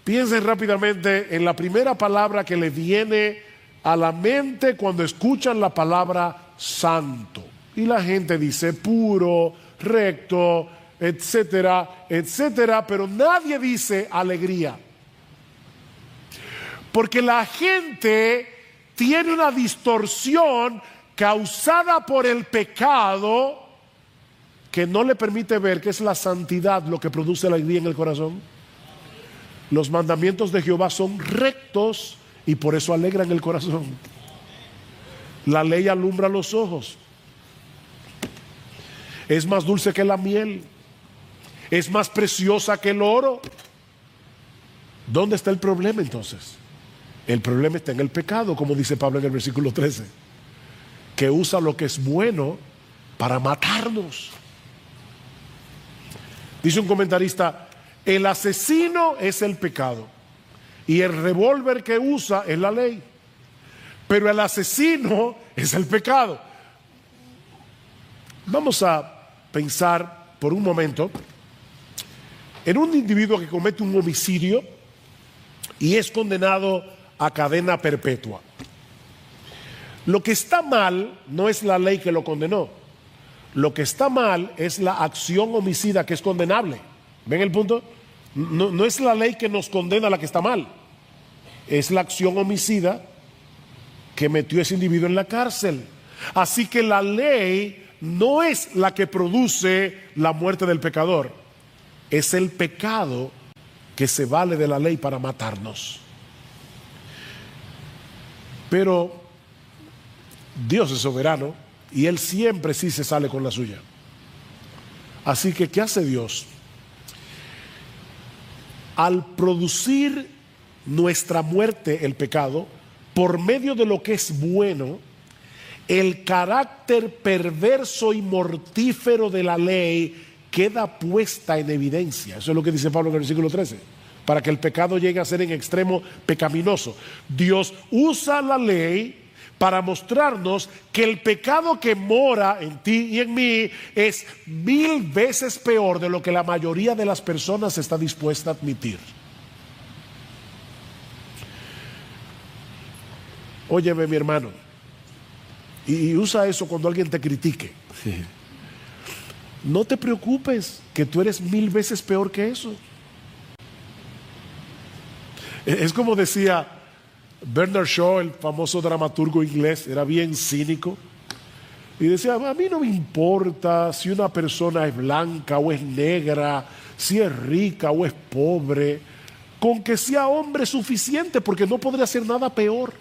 piensen rápidamente en la primera palabra que le viene a la mente cuando escuchan la palabra santo. Y la gente dice puro, recto, etcétera, etcétera, pero nadie dice alegría. Porque la gente tiene una distorsión causada por el pecado que no le permite ver que es la santidad lo que produce alegría en el corazón. Los mandamientos de Jehová son rectos y por eso alegran el corazón. La ley alumbra los ojos. Es más dulce que la miel. Es más preciosa que el oro. ¿Dónde está el problema entonces? El problema está en el pecado, como dice Pablo en el versículo 13, que usa lo que es bueno para matarnos. Dice un comentarista, el asesino es el pecado y el revólver que usa es la ley, pero el asesino es el pecado. Vamos a pensar por un momento en un individuo que comete un homicidio y es condenado a cadena perpetua. Lo que está mal no es la ley que lo condenó. Lo que está mal es la acción homicida que es condenable. ¿Ven el punto? No es la ley que nos condena la que está mal. Es la acción homicida que metió a ese individuo en la cárcel. Así que la ley no es la que produce la muerte del pecador. Es el pecado que se vale de la ley para matarnos. Pero Dios es soberano y Él siempre sí se sale con la suya. Así que, ¿qué hace Dios? Al producir nuestra muerte, el pecado, por medio de lo que es bueno, el carácter perverso y mortífero de la ley queda puesta en evidencia. Eso es lo que dice Pablo en el versículo 13. Para que el pecado llegue a ser en extremo pecaminoso. Dios usa la ley para mostrarnos que el pecado que mora en ti y en mí es 1000 veces peor de lo que la mayoría de las personas está dispuesta a admitir. Óyeme, mi hermano, y usa eso cuando alguien te critique. No te preocupes, que tú eres 1000 veces peor que eso. Es como decía Bernard Shaw, el famoso dramaturgo inglés, era bien cínico y decía, a mí no me importa si una persona es blanca o es negra, si es rica o es pobre, con que sea hombre suficiente, porque no podría hacer nada peor.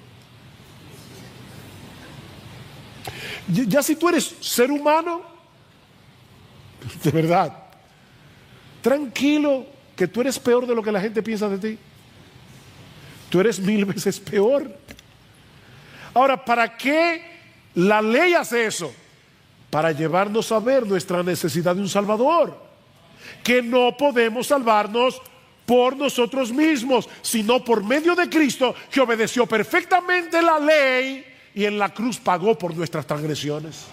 Ya si tú eres ser humano, de verdad, tranquilo, que tú eres peor de lo que la gente piensa de ti. Tú eres 1000 veces peor. Ahora, ¿para qué la ley hace eso? Para llevarnos a ver nuestra necesidad de un Salvador. Que no podemos salvarnos por nosotros mismos, sino por medio de Cristo, que obedeció perfectamente la ley y en la cruz pagó por nuestras transgresiones.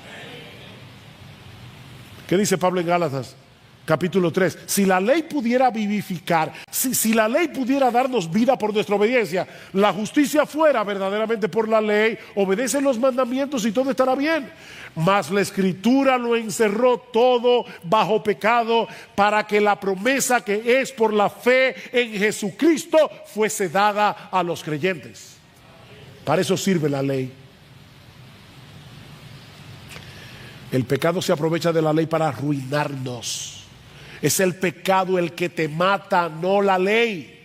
¿Qué dice Pablo en Gálatas? Capítulo 3, si la ley pudiera vivificar, si la ley pudiera darnos vida por nuestra obediencia, la justicia fuera verdaderamente por la ley, obedecen los mandamientos y todo estará bien. Mas la Escritura lo encerró todo bajo pecado, para que la promesa que es por la fe en Jesucristo fuese dada a los creyentes. Para eso sirve la ley. El pecado se aprovecha de la ley para arruinarnos. Es el pecado el que te mata, no la ley.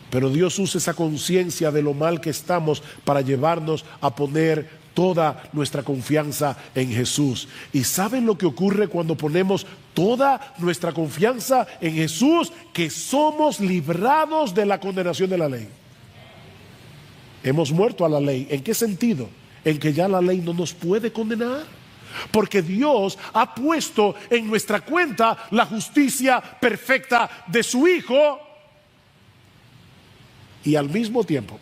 Pero Dios usa esa conciencia de lo mal que estamos para llevarnos a poner toda nuestra confianza en Jesús. ¿Y saben lo que ocurre cuando ponemos toda nuestra confianza en Jesús? Que somos librados de la condenación de la ley. Hemos muerto a la ley. ¿En qué sentido? En que ya la ley no nos puede condenar. Porque Dios ha puesto en nuestra cuenta la justicia perfecta de su Hijo. Y al mismo tiempo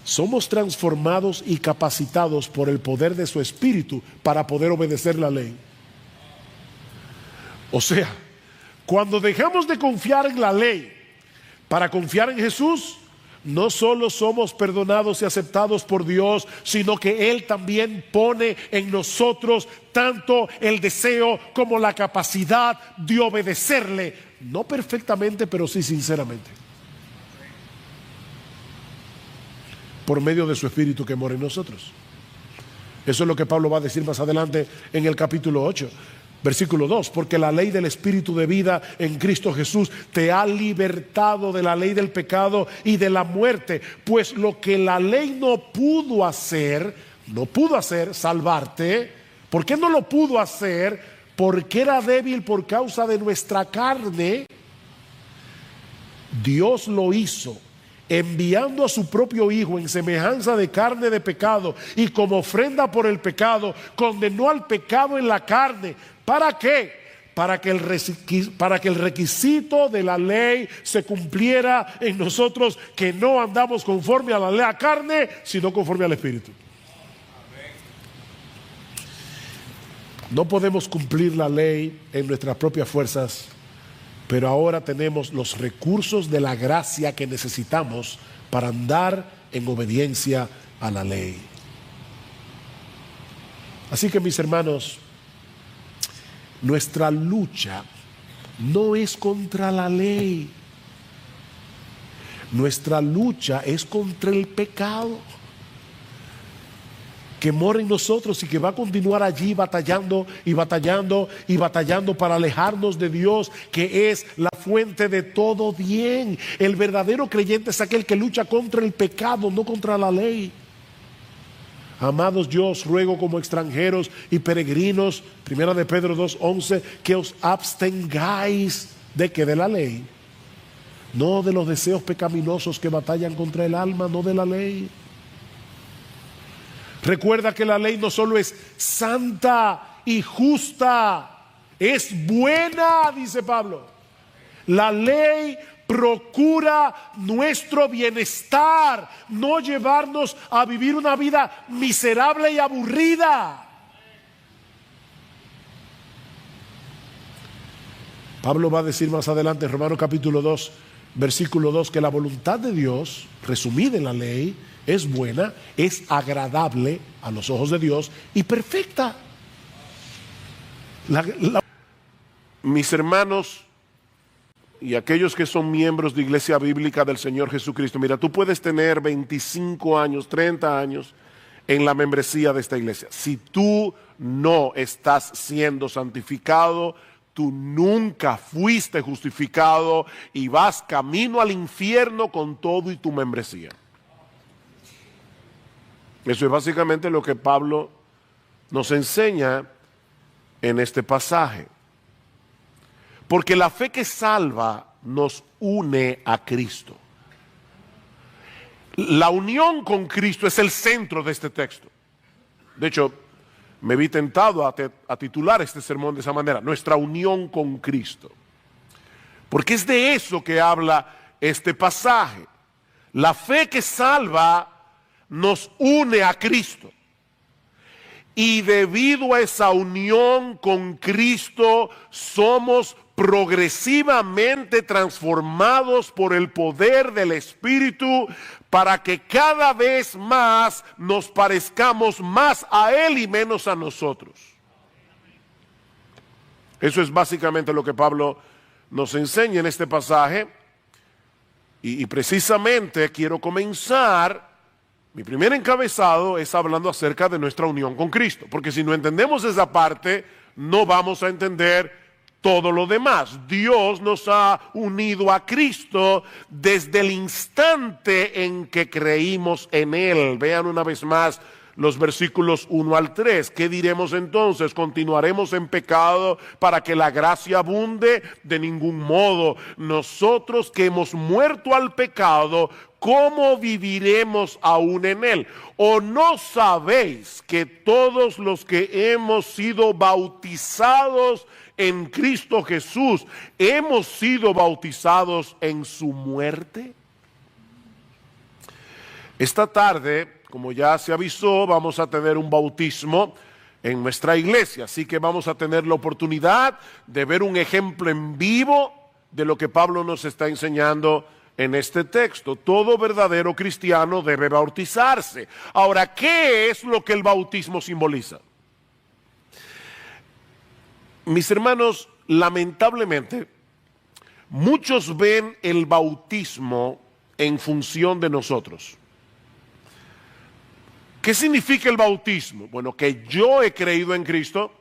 somos transformados y capacitados por el poder de su Espíritu para poder obedecer la ley. O sea, cuando dejamos de confiar en la ley para confiar en Jesús, no solo somos perdonados y aceptados por Dios, sino que Él también pone en nosotros tanto el deseo como la capacidad de obedecerle, no perfectamente, pero sí sinceramente, por medio de su Espíritu que mora en nosotros. Eso es lo que Pablo va a decir más adelante en el capítulo 8. Versículo 2, porque la ley del Espíritu de vida en Cristo Jesús te ha libertado de la ley del pecado y de la muerte, pues lo que la ley no pudo hacer, salvarte. ¿Por qué no lo pudo hacer? Porque era débil por causa de nuestra carne. Dios lo hizo, enviando a su propio Hijo en semejanza de carne de pecado, y como ofrenda por el pecado, condenó al pecado en la carne. ¿Para qué? Para que el requisito de la ley se cumpliera en nosotros, que no andamos conforme a la carne, sino conforme al Espíritu. No podemos cumplir la ley en nuestras propias fuerzas, pero ahora tenemos los recursos de la gracia que necesitamos para andar en obediencia a la ley. Así que, mis hermanos, nuestra lucha no es contra la ley. Nuestra lucha es contra el pecado que mora en nosotros y que va a continuar allí batallando y batallando y batallando para alejarnos de Dios, que es la fuente de todo bien. El verdadero creyente es aquel que lucha contra el pecado, no contra la ley. Amados, yo os ruego como extranjeros y peregrinos, primera de Pedro 2:11, que os abstengáis de que de la ley, no de los deseos pecaminosos que batallan contra el alma, no de la ley. Recuerda que la ley no solo es santa y justa, es buena, dice Pablo. La ley procura nuestro bienestar, no llevarnos a vivir una vida miserable y aburrida. Pablo va a decir más adelante en Romanos capítulo 2, versículo 2, que la voluntad de Dios, resumida en la ley, es buena, es agradable a los ojos de Dios y perfecta. Mis hermanos y aquellos que son miembros de Iglesia Bíblica del Señor Jesucristo, mira, tú puedes tener 25 años, 30 años en la membresía de esta iglesia. Si tú no estás siendo santificado, tú nunca fuiste justificado y vas camino al infierno con todo y tu membresía. Eso es básicamente lo que Pablo nos enseña en este pasaje. Porque la fe que salva nos une a Cristo. La unión con Cristo es el centro de este texto. De hecho, me vi tentado a titular este sermón de esa manera: nuestra unión con Cristo. Porque es de eso que habla este pasaje. La fe que salva nos une a Cristo. Y debido a esa unión con Cristo, somos progresivamente transformados por el poder del Espíritu para que cada vez más nos parezcamos más a Él y menos a nosotros. Eso es básicamente lo que Pablo nos enseña en este pasaje. Y precisamente quiero comenzar. Mi primer encabezado es hablando acerca de nuestra unión con Cristo, porque si no entendemos esa parte, no vamos a entender todo lo demás. Dios nos ha unido a Cristo desde el instante en que creímos en Él. Vean una vez más los versículos 1 al 3. ¿Qué diremos entonces? ¿Continuaremos en pecado para que la gracia abunde? De ningún modo. Nosotros que hemos muerto al pecado, ¿cómo viviremos aún en él? ¿O no sabéis que todos los que hemos sido bautizados en Cristo Jesús, hemos sido bautizados en su muerte? Esta tarde, como ya se avisó, vamos a tener un bautismo en nuestra iglesia, así que vamos a tener la oportunidad de ver un ejemplo en vivo de lo que Pablo nos está enseñando en este texto. Todo verdadero cristiano debe bautizarse. Ahora, ¿qué es lo que el bautismo simboliza? Mis hermanos, lamentablemente, muchos ven el bautismo en función de nosotros. ¿Qué significa el bautismo? Bueno, que yo he creído en Cristo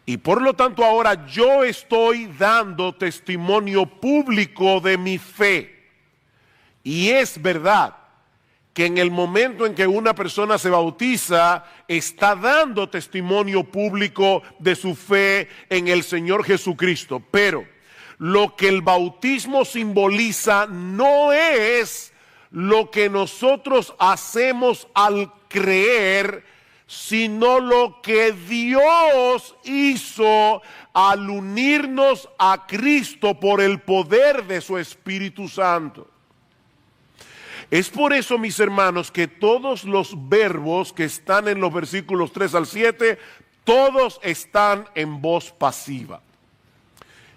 y por lo tanto ahora yo estoy dando testimonio público de mi fe. Y es verdad que en el momento en que una persona se bautiza, está dando testimonio público de su fe en el Señor Jesucristo. Pero lo que el bautismo simboliza no es lo que nosotros hacemos al creer, sino lo que Dios hizo al unirnos a Cristo por el poder de su Espíritu Santo. Es por eso, mis hermanos, que todos los verbos que están en los versículos 3 al 7, todos están en voz pasiva.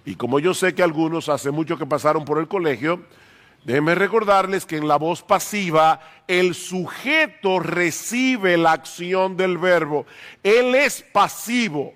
Y como yo sé que algunos hace mucho que pasaron por el colegio, déjenme recordarles que en la voz pasiva el sujeto recibe la acción del verbo. Él es pasivo,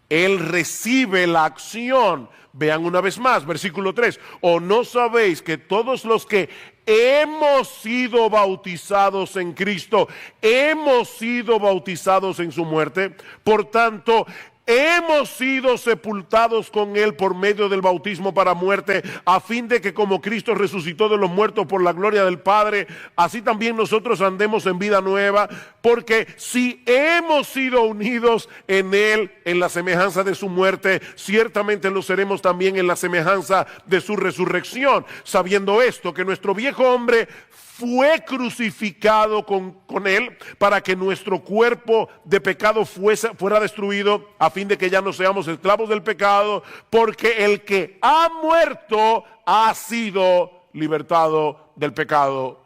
él recibe la acción. Vean una vez más, versículo 3. ¿O no sabéis que todos los que hemos sido bautizados en Cristo, hemos sido bautizados en su muerte? Por tanto, hemos sido sepultados con Él por medio del bautismo para muerte, a fin de que como Cristo resucitó de los muertos por la gloria del Padre, así también nosotros andemos en vida nueva, porque si hemos sido unidos en Él, en la semejanza de su muerte, ciertamente lo seremos también en la semejanza de su resurrección, sabiendo esto, que nuestro viejo hombre fue crucificado con Él para que nuestro cuerpo de pecado fuera destruido, a fin de que ya no seamos esclavos del pecado, porque el que ha muerto ha sido libertado del pecado.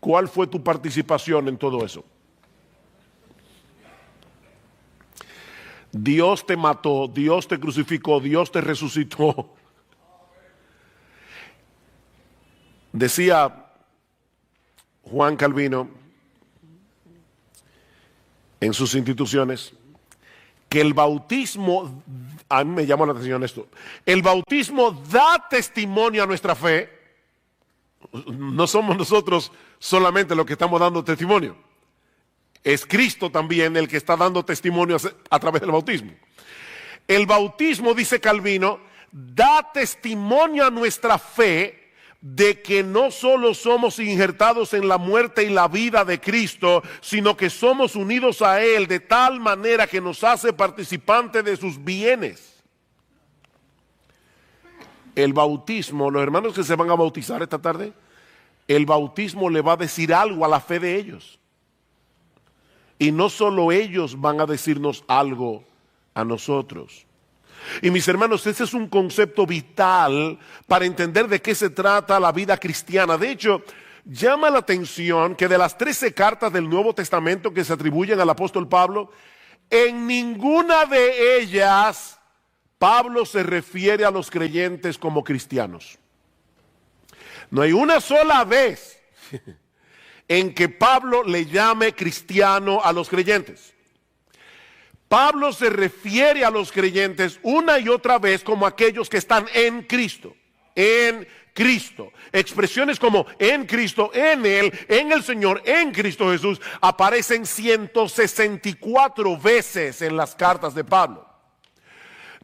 ¿Cuál fue tu participación en todo eso? Dios te mató, Dios te crucificó, Dios te resucitó. Decía Juan Calvino en sus instituciones que el bautismo, a mí me llamó la atención esto, el bautismo da testimonio a nuestra fe. No somos nosotros solamente los que estamos dando testimonio, es Cristo también el que está dando testimonio a través del bautismo. El bautismo, dice Calvino, da testimonio a nuestra fe de que no solo somos injertados en la muerte y la vida de Cristo, sino que somos unidos a Él de tal manera que nos hace participantes de sus bienes. El bautismo, los hermanos que se van a bautizar esta tarde, el bautismo le va a decir algo a la fe de ellos. Y no solo ellos van a decirnos algo a nosotros. Y mis hermanos, ese es un concepto vital para entender de qué se trata la vida cristiana. De hecho, llama la atención que de las 13 cartas del Nuevo Testamento que se atribuyen al apóstol Pablo, en ninguna de ellas Pablo se refiere a los creyentes como cristianos. No hay una sola vez en que Pablo le llame cristiano a los creyentes. Pablo se refiere a los creyentes una y otra vez como aquellos que están en Cristo. En Cristo. Expresiones como en Cristo, en Él, en el Señor, en Cristo Jesús aparecen 164 veces en las cartas de Pablo.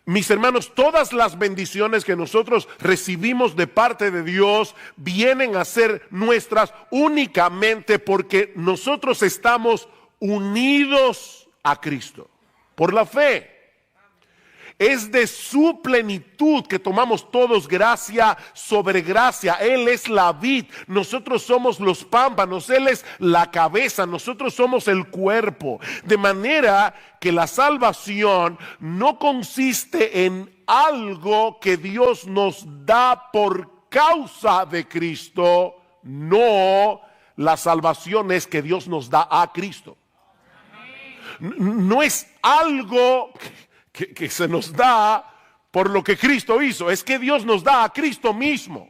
Mis hermanos, todas las bendiciones que nosotros recibimos de parte de Dios vienen a ser nuestras únicamente porque nosotros estamos unidos a Cristo por la fe. Es de su plenitud que tomamos todos gracia sobre gracia. Él es la vid, nosotros somos los pámpanos, Él es la cabeza, nosotros somos el cuerpo. De manera que la salvación no consiste en algo que Dios nos da por causa de Cristo. No, la salvación es que Dios nos da a Cristo. No es algo que se nos da por lo que Cristo hizo, es que Dios nos da a Cristo mismo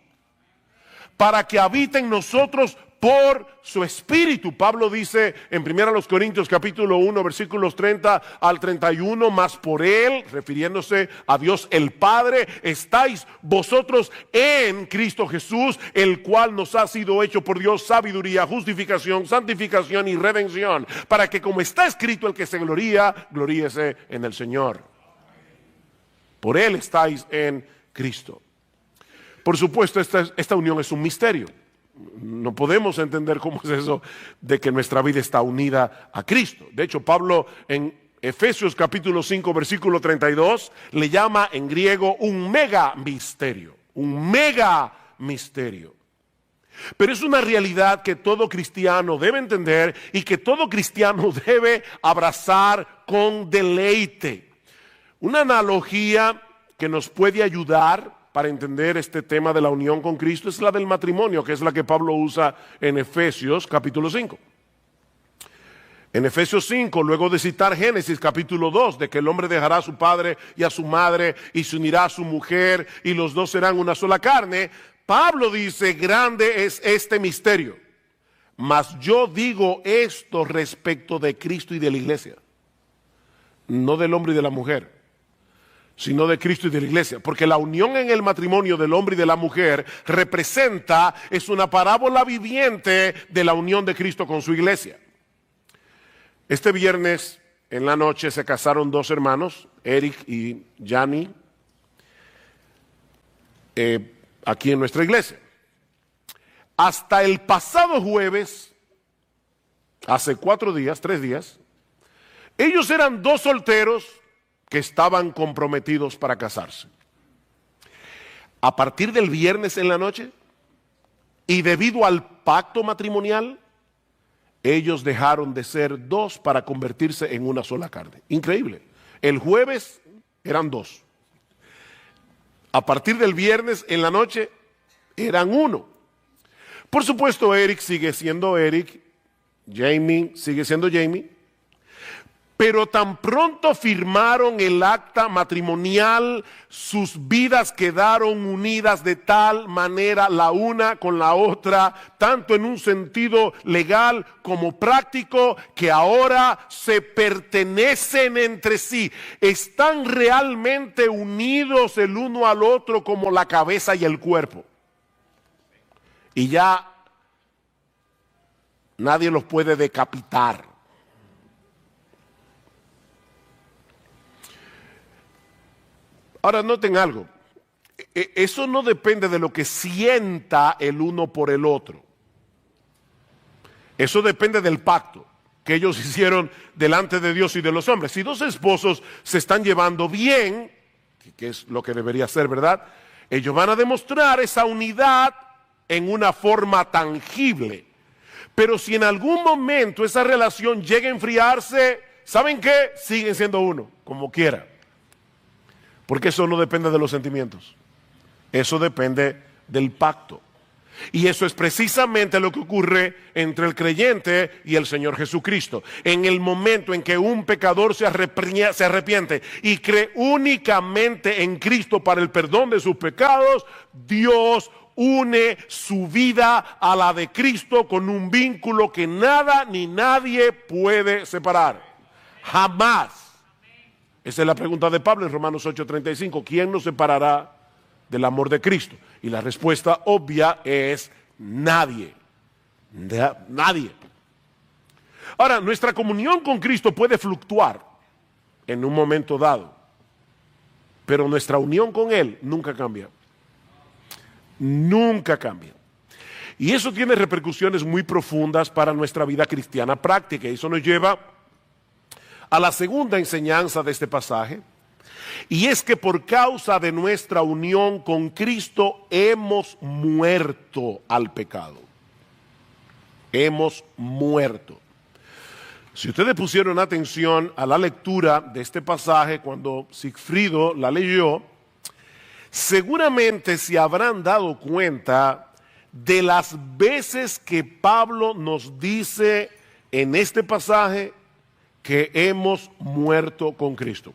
para que habite en nosotros por su Espíritu. Pablo dice en 1 Corintios capítulo 1 versículos 30 al 31, mas por Él, refiriéndose a Dios el Padre, estáis vosotros en Cristo Jesús, el cual nos ha sido hecho por Dios sabiduría, justificación, santificación y redención, para que como está escrito, el que se gloría, gloríese en el Señor. Por Él estáis en Cristo. Por supuesto, esta unión es un misterio. No podemos entender cómo es eso de que nuestra vida está unida a Cristo. De hecho, Pablo en Efesios capítulo 5 versículo 32 le llama en griego un mega misterio. Un mega misterio. Pero es una realidad que todo cristiano debe entender y que todo cristiano debe abrazar con deleite. Una analogía que nos puede ayudar para entender este tema de la unión con Cristo es la del matrimonio, que es la que Pablo usa en Efesios capítulo 5. En Efesios 5, luego de citar Génesis capítulo 2, de que el hombre dejará a su padre y a su madre y se unirá a su mujer y los dos serán una sola carne, Pablo dice, grande es este misterio, mas yo digo esto respecto de Cristo y de la iglesia, no del hombre y de la mujer, sino de Cristo y de la iglesia, porque la unión en el matrimonio del hombre y de la mujer es una parábola viviente de la unión de Cristo con su iglesia. Este viernes en la noche se casaron dos hermanos, Eric y Yanni, aquí en nuestra iglesia. Hasta el pasado jueves, hace 3 días, ellos eran dos solteros que estaban comprometidos para casarse. A partir del viernes en la noche, y debido al pacto matrimonial, ellos dejaron de ser dos para convertirse en una sola carne. Increíble. El jueves eran dos. A partir del viernes en la noche, eran uno. Por supuesto, Eric sigue siendo Eric, Jamie sigue siendo Jamie, pero tan pronto firmaron el acta matrimonial, sus vidas quedaron unidas de tal manera la una con la otra, tanto en un sentido legal como práctico, que ahora se pertenecen entre sí. Están realmente unidos el uno al otro como la cabeza y el cuerpo. Y ya nadie los puede decapitar. Ahora noten algo, eso no depende de lo que sienta el uno por el otro. Eso depende del pacto que ellos hicieron delante de Dios y de los hombres. Si dos esposos se están llevando bien, que es lo que debería ser, ¿verdad? Ellos van a demostrar esa unidad en una forma tangible. Pero si en algún momento esa relación llega a enfriarse, ¿saben qué? Siguen siendo uno, como quiera. Porque eso no depende de los sentimientos. Eso depende del pacto. Y eso es precisamente lo que ocurre entre el creyente y el Señor Jesucristo. En el momento en que un pecador se arrepiente y cree únicamente en Cristo para el perdón de sus pecados, Dios une su vida a la de Cristo con un vínculo que nada ni nadie puede separar. Jamás. Esa es la pregunta de Pablo en Romanos 8:35. ¿Quién nos separará del amor de Cristo? Y la respuesta obvia es nadie. Nadie. Ahora, nuestra comunión con Cristo puede fluctuar en un momento dado, pero nuestra unión con Él nunca cambia. Nunca cambia. Y eso tiene repercusiones muy profundas para nuestra vida cristiana práctica. Y eso nos lleva a la segunda enseñanza de este pasaje. Y es que por causa de nuestra unión con Cristo hemos muerto al pecado. Hemos muerto. Si ustedes pusieron atención a la lectura de este pasaje cuando Sigfrido la leyó, seguramente se habrán dado cuenta de las veces que Pablo nos dice en este pasaje que hemos muerto con Cristo.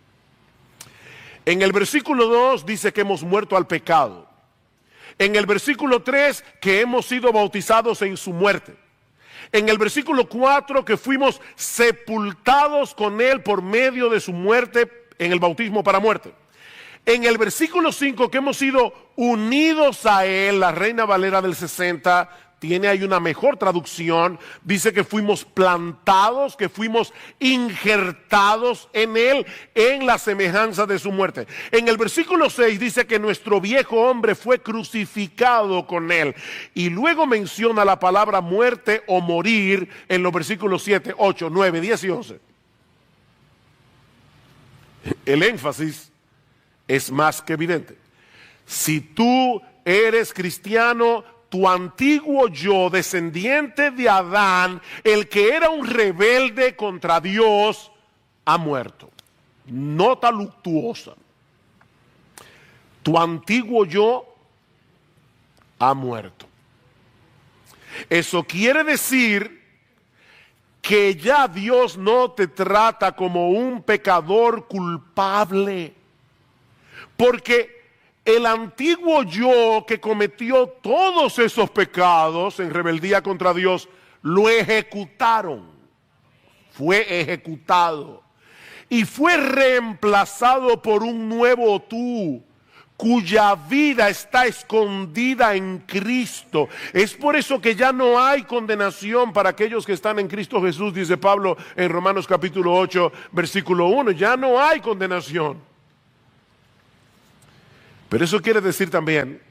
En el versículo 2 dice que hemos muerto al pecado. En el versículo 3 que hemos sido bautizados en su muerte. En el versículo 4 que fuimos sepultados con él por medio de su muerte en el bautismo para muerte. En el versículo 5 que hemos sido unidos a él, la Reina Valera del 60 tiene ahí una mejor traducción, dice que fuimos plantados, que fuimos injertados en él, en la semejanza de su muerte. En el versículo 6 dice que nuestro viejo hombre fue crucificado con él. Y luego menciona la palabra muerte o morir en los versículos 7, 8, 9, 10 y 11. El énfasis es más que evidente. Si tú eres cristiano, tu antiguo yo, descendiente de Adán, el que era un rebelde contra Dios, ha muerto. Nota luctuosa. Tu antiguo yo ha muerto. Eso quiere decir que ya Dios no te trata como un pecador culpable. Porque el antiguo yo que cometió todos esos pecados en rebeldía contra Dios, lo ejecutaron. Fue ejecutado. Y fue reemplazado por un nuevo tú, cuya vida está escondida en Cristo. Es por eso que ya no hay condenación para aquellos que están en Cristo Jesús, dice Pablo en Romanos capítulo 8, versículo 1. Ya no hay condenación. Pero eso quiere decir también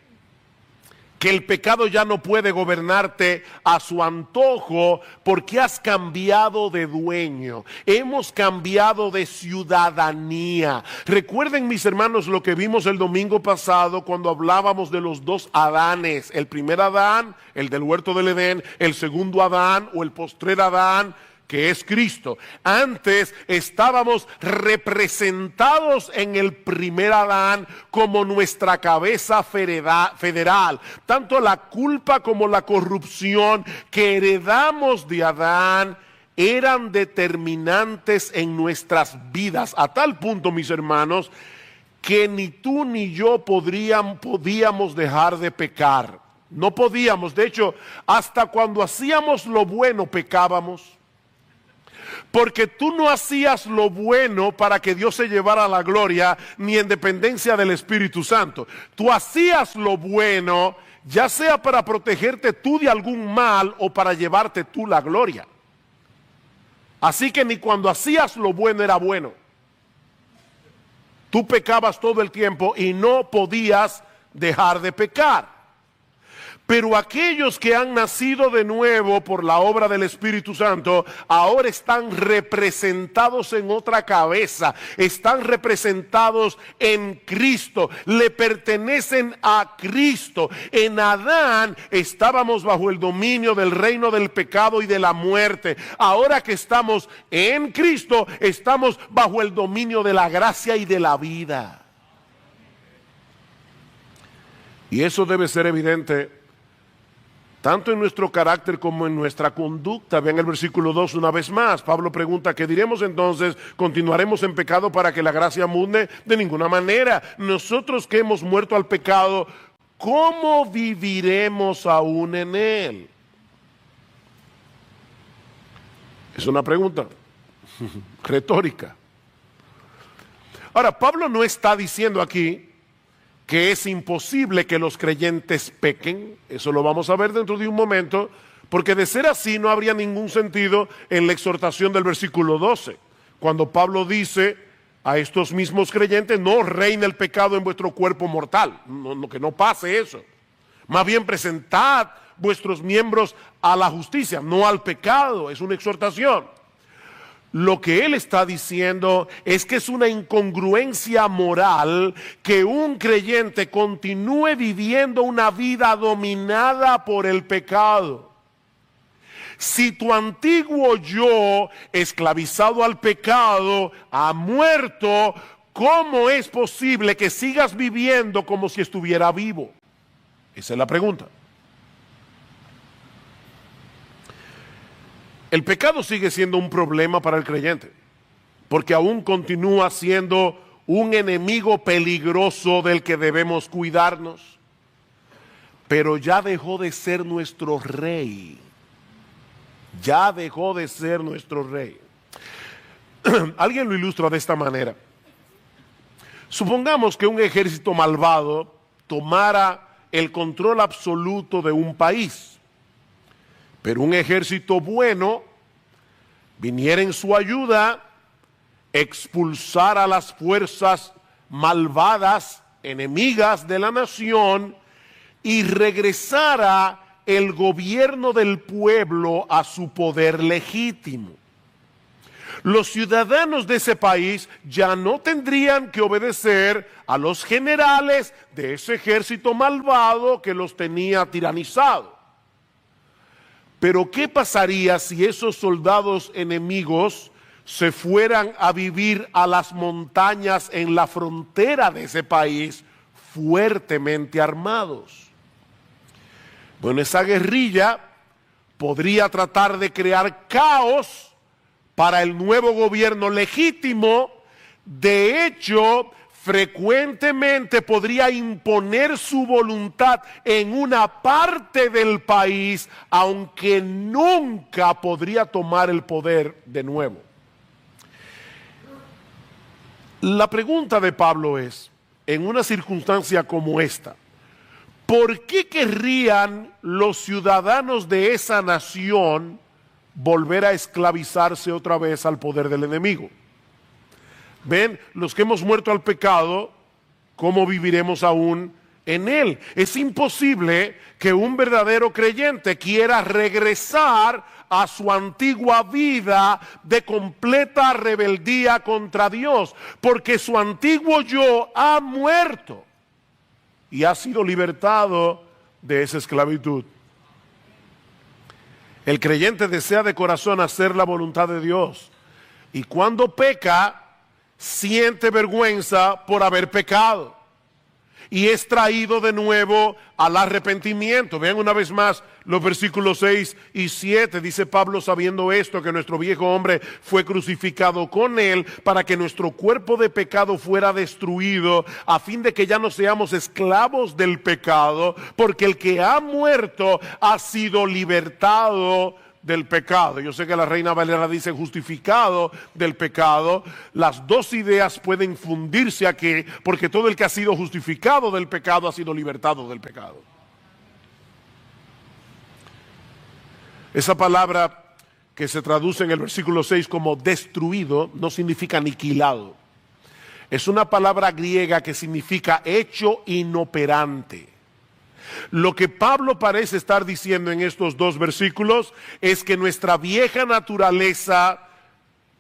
que el pecado ya no puede gobernarte a su antojo porque has cambiado de dueño. Hemos cambiado de ciudadanía. Recuerden, mis hermanos, lo que vimos el domingo pasado cuando hablábamos de los dos Adanes. El primer Adán, el del huerto del Edén, el segundo Adán o el postrer Adán, que es Cristo. Antes estábamos representados en el primer Adán como nuestra cabeza federal. Tanto la culpa como la corrupción que heredamos de Adán eran determinantes en nuestras vidas. A tal punto, mis hermanos, que ni tú ni yo podíamos dejar de pecar. No podíamos. De hecho, hasta cuando hacíamos lo bueno pecábamos. Porque tú no hacías lo bueno para que Dios se llevara la gloria, ni en dependencia del Espíritu Santo. Tú hacías lo bueno, ya sea para protegerte tú de algún mal o para llevarte tú la gloria. Así que ni cuando hacías lo bueno era bueno. Tú pecabas todo el tiempo y no podías dejar de pecar. Pero aquellos que han nacido de nuevo por la obra del Espíritu Santo, ahora están representados en otra cabeza, están representados en Cristo, le pertenecen a Cristo. En Adán estábamos bajo el dominio del reino del pecado y de la muerte. Ahora que estamos en Cristo, estamos bajo el dominio de la gracia y de la vida. Y eso debe ser evidente tanto en nuestro carácter como en nuestra conducta. Vean el versículo 2 una vez más. Pablo pregunta, ¿qué diremos entonces? ¿Continuaremos en pecado para que la gracia abunde? De ninguna manera. Nosotros que hemos muerto al pecado, ¿cómo viviremos aún en él? Es una pregunta retórica. Ahora, Pablo no está diciendo aquí que es imposible que los creyentes pequen. Eso lo vamos a ver dentro de un momento, porque de ser así no habría ningún sentido en la exhortación del versículo 12, cuando Pablo dice a estos mismos creyentes, no reine el pecado en vuestro cuerpo mortal, que no pase eso. Más bien presentad vuestros miembros a la justicia, no al pecado. Es una exhortación. Lo que él está diciendo es que es una incongruencia moral que un creyente continúe viviendo una vida dominada por el pecado. Si tu antiguo yo, esclavizado al pecado, ha muerto, ¿cómo es posible que sigas viviendo como si estuviera vivo? Esa es la pregunta. El pecado sigue siendo un problema para el creyente, porque aún continúa siendo un enemigo peligroso del que debemos cuidarnos, pero ya dejó de ser nuestro rey. Ya dejó de ser nuestro rey. Alguien lo ilustra de esta manera. Supongamos que un ejército malvado tomara el control absoluto de un país, pero un ejército bueno viniera en su ayuda, expulsara a las fuerzas malvadas, enemigas de la nación, y regresara el gobierno del pueblo a su poder legítimo. Los ciudadanos de ese país ya no tendrían que obedecer a los generales de ese ejército malvado que los tenía tiranizados. Pero ¿qué pasaría si esos soldados enemigos se fueran a vivir a las montañas en la frontera de ese país fuertemente armados? Bueno, esa guerrilla podría tratar de crear caos para el nuevo gobierno legítimo. De hecho, frecuentemente podría imponer su voluntad en una parte del país, aunque nunca podría tomar el poder de nuevo. La pregunta de Pablo es, en una circunstancia como esta, ¿por qué querrían los ciudadanos de esa nación volver a esclavizarse otra vez al poder del enemigo? Ven, los que hemos muerto al pecado, ¿cómo viviremos aún en él? Es imposible que un verdadero creyente quiera regresar a su antigua vida de completa rebeldía contra Dios, porque su antiguo yo ha muerto y ha sido libertado de esa esclavitud. El creyente desea de corazón hacer la voluntad de Dios, y cuando peca, siente vergüenza por haber pecado y es traído de nuevo al arrepentimiento. Vean una vez más los versículos 6 y 7. Dice Pablo, sabiendo esto, que nuestro viejo hombre fue crucificado con él para que nuestro cuerpo de pecado fuera destruido, a fin de que ya no seamos esclavos del pecado, porque el que ha muerto ha sido libertado del pecado. Yo sé que la Reina Valera dice justificado del pecado. Las dos ideas pueden fundirse aquí, porque todo el que ha sido justificado del pecado ha sido libertado del pecado. Esa palabra que se traduce en el versículo 6 como destruido no significa aniquilado. Es una palabra griega que significa hecho inoperante. Lo que Pablo parece estar diciendo en estos dos versículos es que nuestra vieja naturaleza,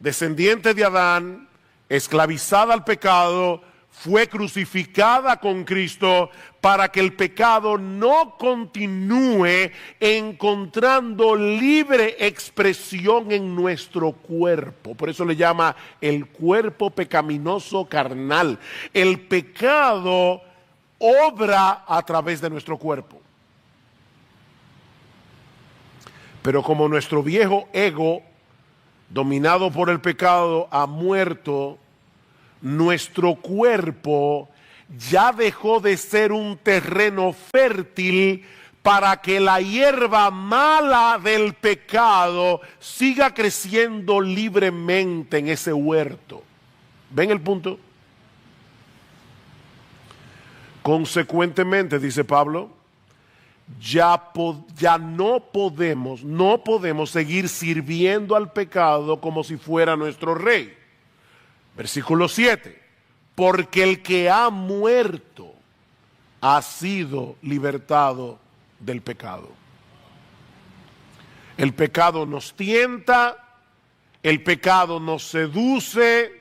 descendiente de Adán, esclavizada al pecado, fue crucificada con Cristo para que el pecado no continúe encontrando libre expresión en nuestro cuerpo. Por eso le llama el cuerpo pecaminoso carnal. El pecado obra a través de nuestro cuerpo. Pero como nuestro viejo ego, dominado por el pecado, ha muerto, nuestro cuerpo ya dejó de ser un terreno fértil para que la hierba mala del pecado siga creciendo libremente en ese huerto. ¿Ven el punto? Consecuentemente, dice Pablo, ya no podemos seguir sirviendo al pecado como si fuera nuestro rey. Versículo 7, porque el que ha muerto ha sido libertado del pecado. El pecado nos tienta, el pecado nos seduce,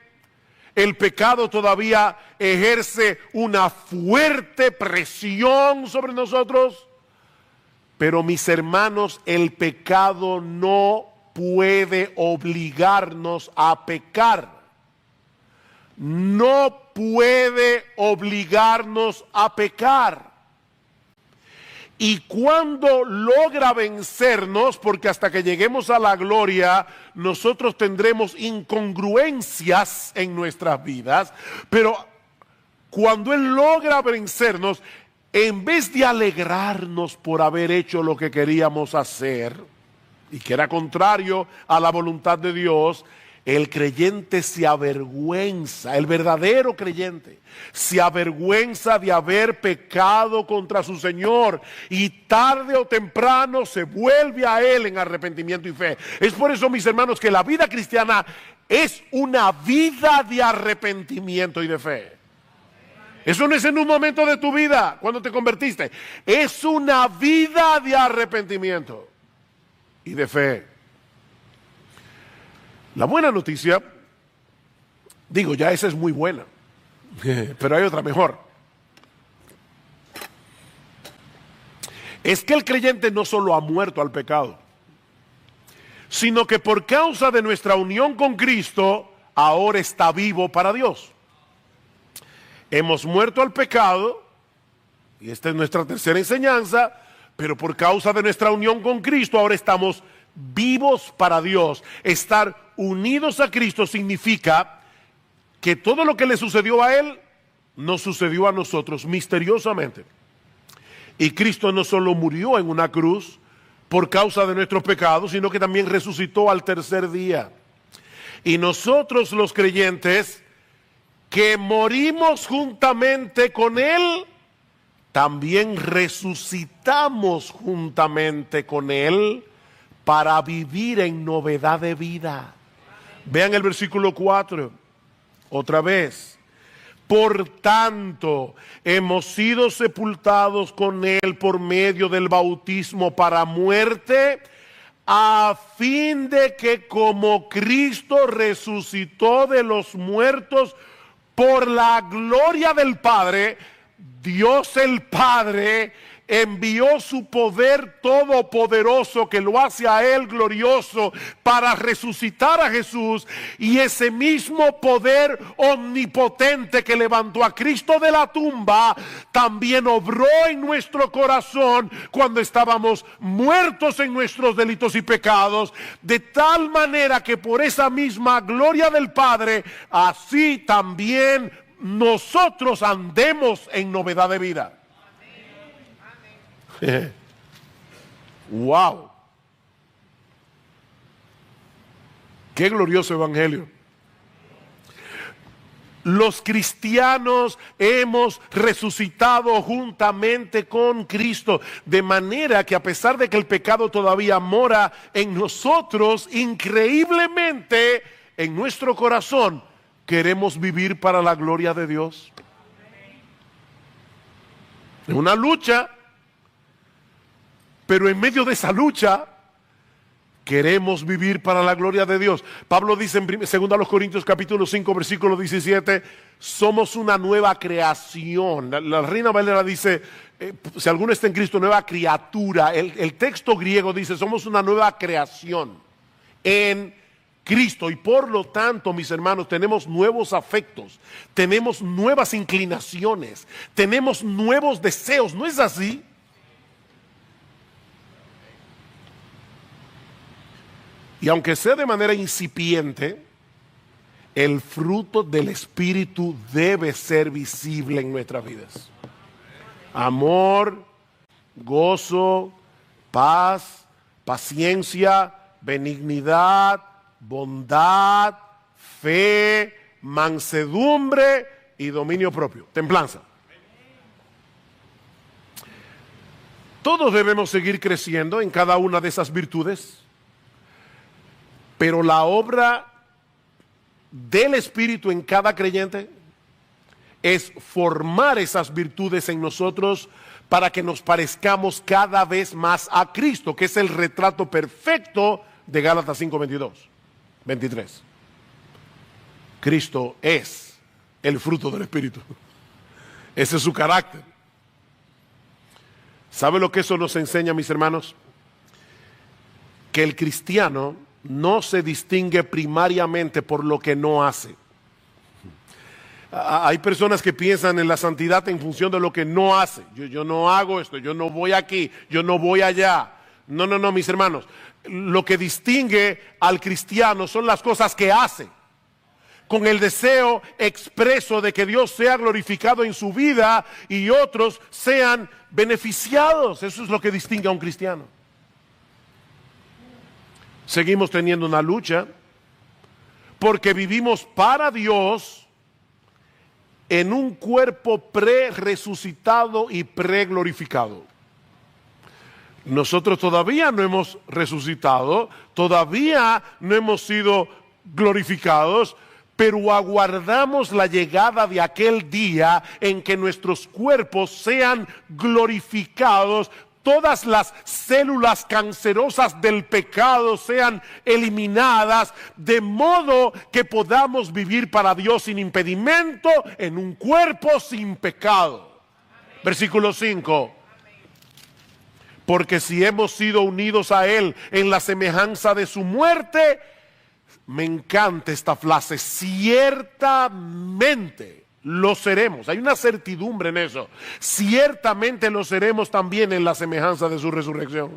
el pecado todavía ejerce una fuerte presión sobre nosotros. Pero mis hermanos, el pecado no puede obligarnos a pecar. No puede obligarnos a pecar. Y cuando logra vencernos, porque hasta que lleguemos a la gloria, nosotros tendremos incongruencias en nuestras vidas, pero cuando Él logra vencernos, en vez de alegrarnos por haber hecho lo que queríamos hacer, y que era contrario a la voluntad de Dios, el creyente se avergüenza, el verdadero creyente se avergüenza de haber pecado contra su Señor y tarde o temprano se vuelve a Él en arrepentimiento y fe. Es por eso, mis hermanos, que la vida cristiana es una vida de arrepentimiento y de fe. Eso no es en un momento de tu vida, cuando te convertiste. Es una vida de arrepentimiento y de fe. La buena noticia, digo, ya esa es muy buena, pero hay otra mejor. Es que el creyente no solo ha muerto al pecado, sino que por causa de nuestra unión con Cristo, ahora está vivo para Dios. Hemos muerto al pecado, y esta es nuestra tercera enseñanza, pero por causa de nuestra unión con Cristo, ahora estamos vivos para Dios. Estar unidos a Cristo significa que todo lo que le sucedió a Él, nos sucedió a nosotros misteriosamente. Y Cristo no solo murió en una cruz por causa de nuestros pecados, sino que también resucitó al tercer día. Y nosotros los creyentes, que morimos juntamente con Él, también resucitamos juntamente con Él para vivir en novedad de vida. Vean el versículo 4, otra vez. Por tanto, hemos sido sepultados con Él por medio del bautismo para muerte, a fin de que como Cristo resucitó de los muertos por la gloria del Padre, Dios el Padre envió su poder todopoderoso que lo hace a Él glorioso para resucitar a Jesús, y ese mismo poder omnipotente que levantó a Cristo de la tumba también obró en nuestro corazón cuando estábamos muertos en nuestros delitos y pecados, de tal manera que por esa misma gloria del Padre así también nosotros andemos en novedad de vida. Wow, qué glorioso evangelio. Los cristianos hemos resucitado juntamente con Cristo, de manera que a pesar de que el pecado todavía mora en nosotros, increíblemente en nuestro corazón queremos vivir para la gloria de Dios. Es una lucha, Pero en medio de esa lucha, queremos vivir para la gloria de Dios. Pablo dice en 2 Corintios capítulo 5, versículo 17, somos una nueva creación. La Reina Valera dice, si alguno está en Cristo, nueva criatura. El texto griego dice, somos una nueva creación en Cristo. Y por lo tanto, mis hermanos, tenemos nuevos afectos, tenemos nuevas inclinaciones, tenemos nuevos deseos. ¿No es así? Y aunque sea de manera incipiente, el fruto del Espíritu debe ser visible en nuestras vidas. Amor, gozo, paz, paciencia, benignidad, bondad, fe, mansedumbre y dominio propio, templanza. Todos debemos seguir creciendo en cada una de esas virtudes. Pero la obra del Espíritu en cada creyente es formar esas virtudes en nosotros para que nos parezcamos cada vez más a Cristo, que es el retrato perfecto de Gálatas 5:22, 23. Cristo es el fruto del Espíritu. Ese es su carácter. ¿Sabe lo que eso nos enseña, mis hermanos? Que el cristiano no se distingue primariamente por lo que no hace. Hay personas que piensan en la santidad en función de lo que no hace. Yo no hago esto, yo no voy aquí, yo no voy allá. No, mis hermanos. Lo que distingue al cristiano son las cosas que hace, con el deseo expreso de que Dios sea glorificado en su vida y otros sean beneficiados. Eso es lo que distingue a un cristiano. Seguimos teniendo una lucha porque vivimos para Dios en un cuerpo pre-resucitado y pre-glorificado. Nosotros todavía no hemos resucitado, todavía no hemos sido glorificados, pero aguardamos la llegada de aquel día en que nuestros cuerpos sean glorificados, todas las células cancerosas del pecado sean eliminadas, de modo que podamos vivir para Dios sin impedimento en un cuerpo sin pecado. Amén. Versículo 5. Porque si hemos sido unidos a Él en la semejanza de su muerte, me encanta esta frase, ciertamente lo seremos. Hay una certidumbre en eso. Ciertamente lo seremos también en la semejanza de su resurrección.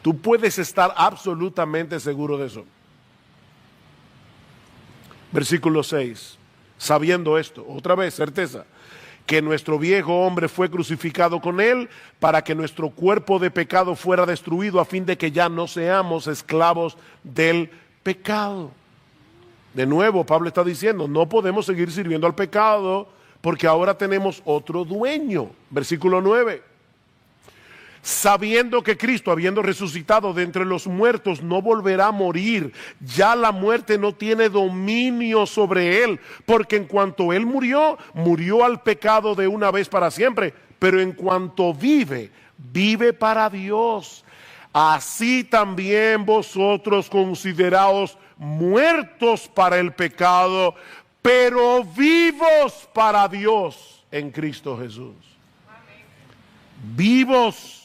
Tú puedes estar absolutamente seguro de eso. Versículo 6. Sabiendo esto, otra vez, certeza, que nuestro viejo hombre fue crucificado con él para que nuestro cuerpo de pecado fuera destruido, a fin de que ya no seamos esclavos del pecado. De nuevo, Pablo está diciendo, no podemos seguir sirviendo al pecado porque ahora tenemos otro dueño. Versículo 9. Sabiendo que Cristo, habiendo resucitado de entre los muertos, no volverá a morir, ya la muerte no tiene dominio sobre él, porque en cuanto él murió, murió al pecado de una vez para siempre, pero en cuanto vive, vive para Dios. Así también vosotros consideraos muertos para el pecado, pero vivos para Dios en Cristo Jesús. Amén. Vivos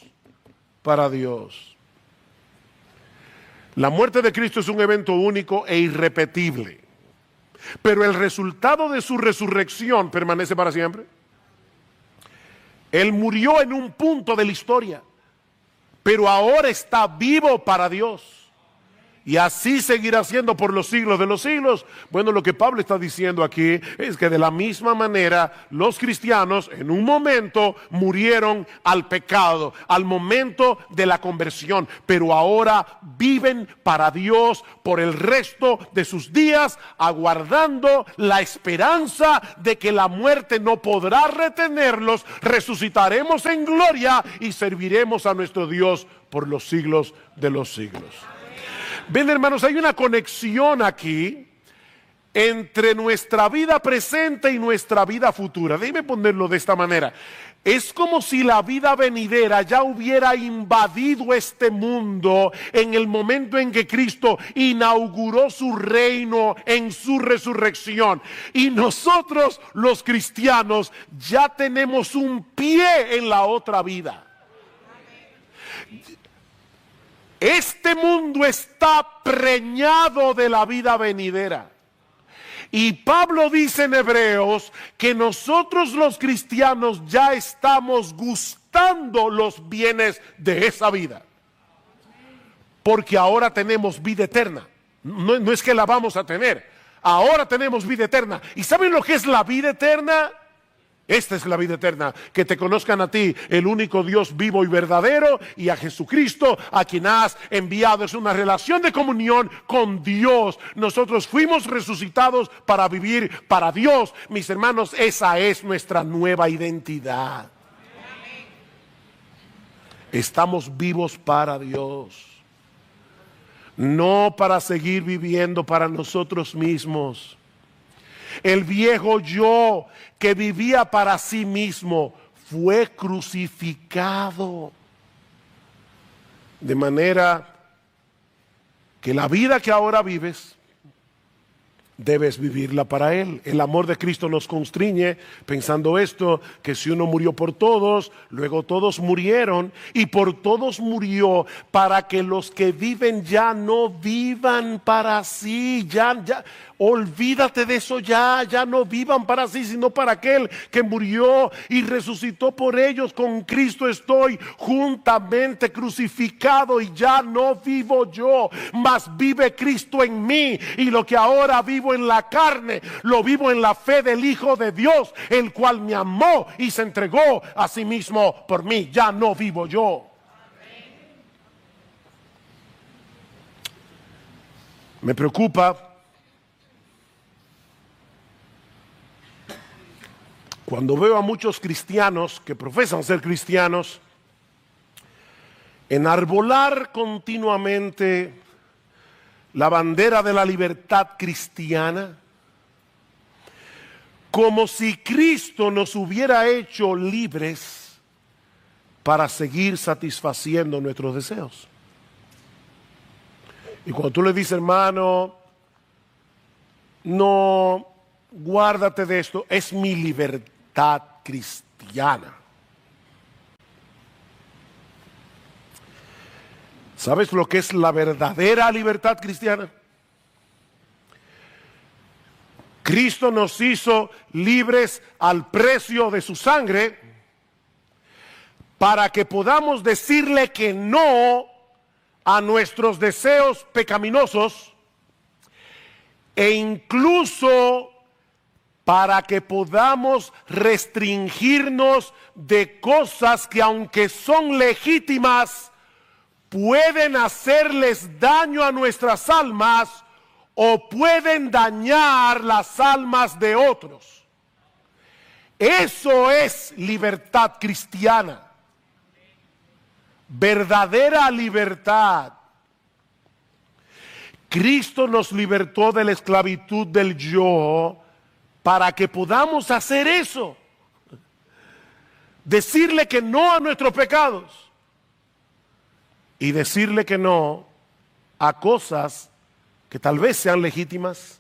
para Dios. La muerte de Cristo es un evento único e irrepetible, pero el resultado de su resurrección permanece para siempre. Él murió en un punto de la historia, pero ahora está vivo para Dios. Y así seguirá siendo por los siglos de los siglos. Bueno, lo que Pablo está diciendo aquí es que de la misma manera los cristianos en un momento murieron al pecado, al momento de la conversión, pero ahora viven para Dios por el resto de sus días, aguardando la esperanza de que la muerte no podrá retenerlos. Resucitaremos en gloria y serviremos a nuestro Dios por los siglos de los siglos. Ven, hermanos, hay una conexión aquí entre nuestra vida presente y nuestra vida futura. Déjeme ponerlo de esta manera. Es como si la vida venidera ya hubiera invadido este mundo en el momento en que Cristo inauguró su reino en su resurrección. Y nosotros, los cristianos, ya tenemos un pie en la otra vida. Este mundo está preñado de la vida venidera. Y Pablo dice en Hebreos que nosotros los cristianos ya estamos gustando los bienes de esa vida. Porque ahora tenemos vida eterna. No es que la vamos a tener. Ahora tenemos vida eterna. ¿Y saben lo que es la vida eterna? Esta es la vida eterna, que te conozcan a ti, el único Dios vivo y verdadero, y a Jesucristo, a quien has enviado. Es una relación de comunión con Dios. Nosotros fuimos resucitados para vivir para Dios. Mis hermanos, esa es nuestra nueva identidad. Estamos vivos para Dios, no para seguir viviendo para nosotros mismos. El viejo yo que vivía para sí mismo fue crucificado. De manera que la vida que ahora vives, debes vivirla para Él. El amor de Cristo nos constriñe pensando esto, que si uno murió por todos, luego todos murieron, y por todos murió para que los que viven ya no vivan para sí, olvídate de eso, ya no vivan para sí, sino para aquel que murió y resucitó por ellos. Con Cristo estoy juntamente crucificado, y ya no vivo yo, mas vive Cristo en mí, y lo que ahora vivo en la carne, lo vivo en la fe del Hijo de Dios, el cual me amó y se entregó a sí mismo por mí. Ya no vivo yo. Me preocupa cuando veo a muchos cristianos que profesan ser cristianos enarbolar continuamente la bandera de la libertad cristiana, como si Cristo nos hubiera hecho libres para seguir satisfaciendo nuestros deseos. Y cuando tú le dices, hermano, no, guárdate de esto, es mi libertad cristiana. ¿Sabes lo que es la verdadera libertad cristiana? Cristo nos hizo libres al precio de su sangre para que podamos decirle que no a nuestros deseos pecaminosos, e incluso para que podamos restringirnos de cosas que, aunque son legítimas, pueden hacerles daño a nuestras almas o pueden dañar las almas de otros. Eso es libertad cristiana. Verdadera libertad. Cristo nos libertó de la esclavitud del yo para que podamos hacer eso. Decirle que no a nuestros pecados. Y decirle que no a cosas que tal vez sean legítimas,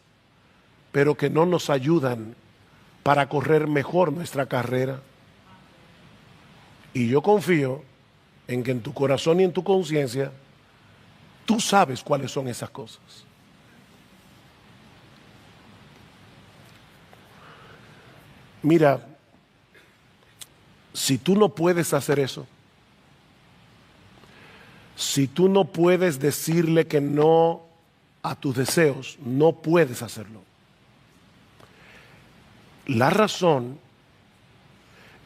pero que no nos ayudan para correr mejor nuestra carrera. Y yo confío en que en tu corazón y en tu conciencia, tú sabes cuáles son esas cosas. Mira, si tú no puedes hacer eso, si tú no puedes decirle que no a tus deseos, no puedes hacerlo. La razón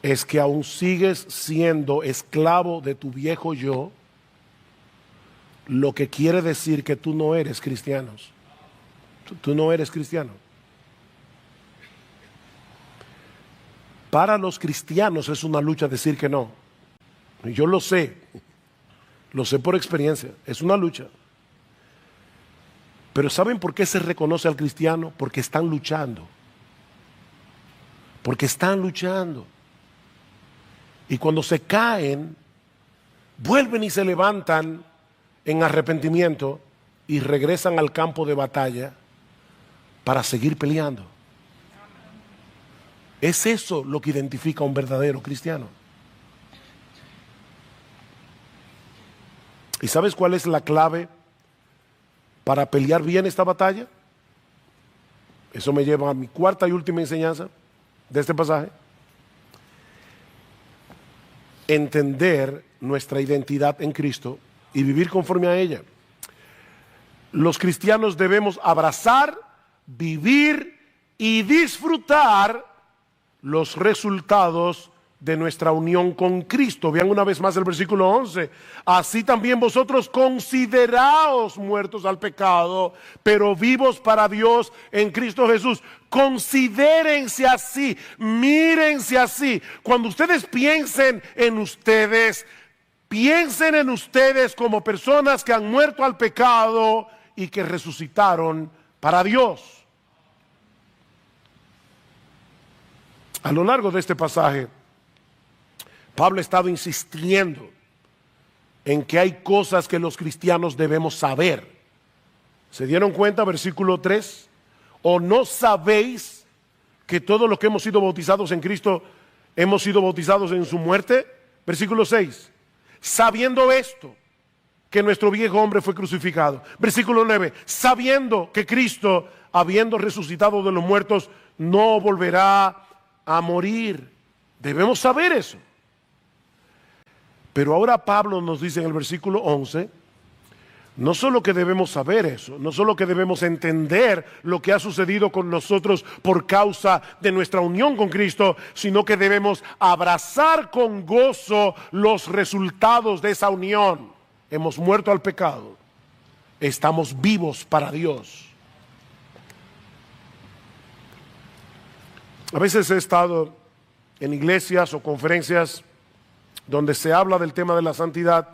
es que aún sigues siendo esclavo de tu viejo yo, lo que quiere decir que tú no eres cristiano. Tú no eres cristiano. Para los cristianos es una lucha decir que no. Yo lo sé por experiencia, es una lucha. Pero ¿saben por qué se reconoce al cristiano? Porque están luchando. Porque están luchando. Y cuando se caen, vuelven y se levantan en arrepentimiento y regresan al campo de batalla para seguir peleando. Es eso lo que identifica a un verdadero cristiano. ¿Y sabes cuál es la clave para pelear bien esta batalla? Eso me lleva a mi cuarta y última enseñanza de este pasaje. Entender nuestra identidad en Cristo y vivir conforme a ella. Los cristianos debemos abrazar, vivir y disfrutar los resultados de nuestra unión con Cristo. Vean una vez más el versículo 11. Así también vosotros consideraos muertos al pecado, pero vivos para Dios en Cristo Jesús. Considérense así, mírense así. Cuando ustedes piensen en ustedes, piensen en ustedes como personas que han muerto al pecado y que resucitaron para Dios. A lo largo de este pasaje, Pablo ha estado insistiendo en que hay cosas que los cristianos debemos saber. ¿Se dieron cuenta? Versículo 3. ¿O no sabéis que todos los que hemos sido bautizados en Cristo hemos sido bautizados en su muerte? Versículo 6. Sabiendo esto, que nuestro viejo hombre fue crucificado. Versículo 9. Sabiendo que Cristo, habiendo resucitado de los muertos, no volverá a morir. Debemos saber eso. Pero ahora Pablo nos dice en el versículo 11, no solo que debemos saber eso, no solo que debemos entender lo que ha sucedido con nosotros por causa de nuestra unión con Cristo, sino que debemos abrazar con gozo los resultados de esa unión. Hemos muerto al pecado, estamos vivos para Dios. A veces he estado en iglesias o conferencias donde se habla del tema de la santidad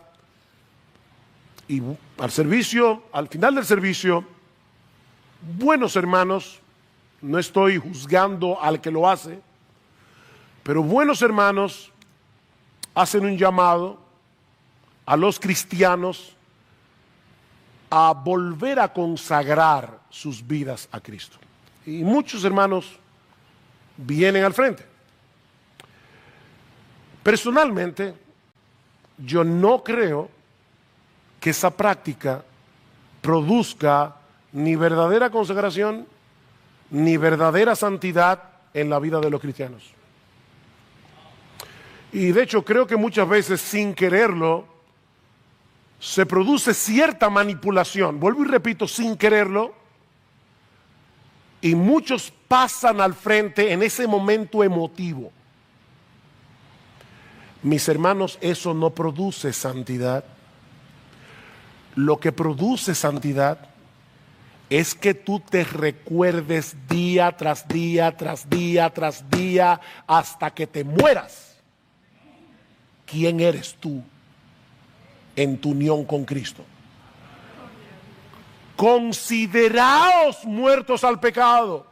y al final del servicio, buenos hermanos, no estoy juzgando al que lo hace, pero buenos hermanos hacen un llamado a los cristianos a volver a consagrar sus vidas a Cristo. Y muchos hermanos vienen al frente. Personalmente, yo no creo que esa práctica produzca ni verdadera consagración ni verdadera santidad en la vida de los cristianos. Y de hecho creo que muchas veces sin quererlo se produce cierta manipulación. Vuelvo y repito, sin quererlo. Y muchos pasan al frente en ese momento emotivo. Mis hermanos, eso no produce santidad. Lo que produce santidad es que tú te recuerdes día tras día, tras día, tras día, hasta que te mueras. ¿Quién eres tú en tu unión con Cristo? Consideraos muertos al pecado.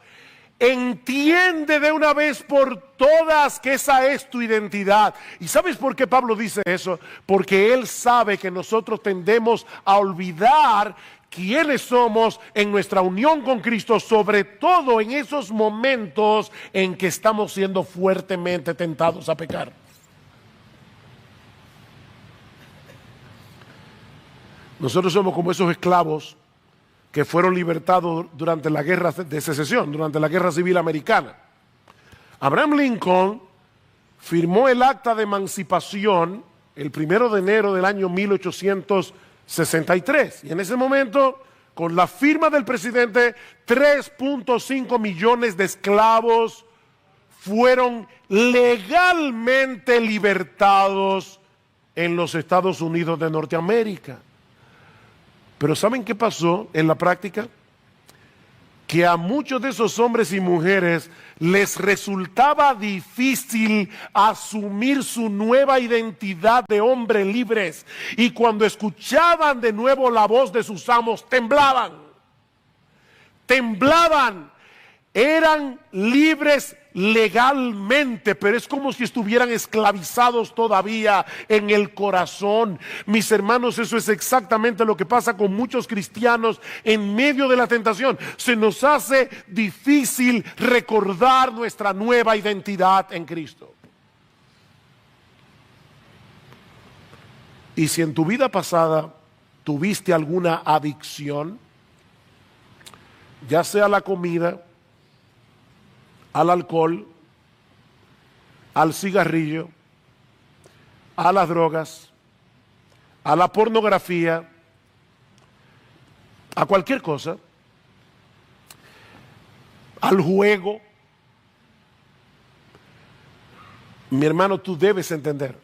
Entiende de una vez por todas que esa es tu identidad. ¿Y sabes por qué Pablo dice eso? Porque él sabe que nosotros tendemos a olvidar quiénes somos en nuestra unión con Cristo, sobre todo en esos momentos en que estamos siendo fuertemente tentados a pecar. Nosotros somos como esos esclavos que fueron libertados durante la guerra de secesión, durante la guerra civil americana. Abraham Lincoln firmó el acta de emancipación el 1 de enero del año 1863. Y en ese momento, con la firma del presidente, 3.5 millones de esclavos fueron legalmente libertados en los Estados Unidos de Norteamérica. Pero ¿saben qué pasó en la práctica? Que a muchos de esos hombres y mujeres les resultaba difícil asumir su nueva identidad de hombres libres. Y cuando escuchaban de nuevo la voz de sus amos, temblaban. temblaban, eran libres legalmente, pero es como si estuvieran esclavizados todavía en el corazón. Mis hermanos, eso es exactamente lo que pasa con muchos cristianos en medio de la tentación. Se nos hace difícil recordar nuestra nueva identidad en Cristo. Y si en tu vida pasada tuviste alguna adicción, ya sea a la comida, al alcohol, al cigarrillo, a las drogas, a la pornografía, a cualquier cosa, al juego, mi hermano, tú debes entender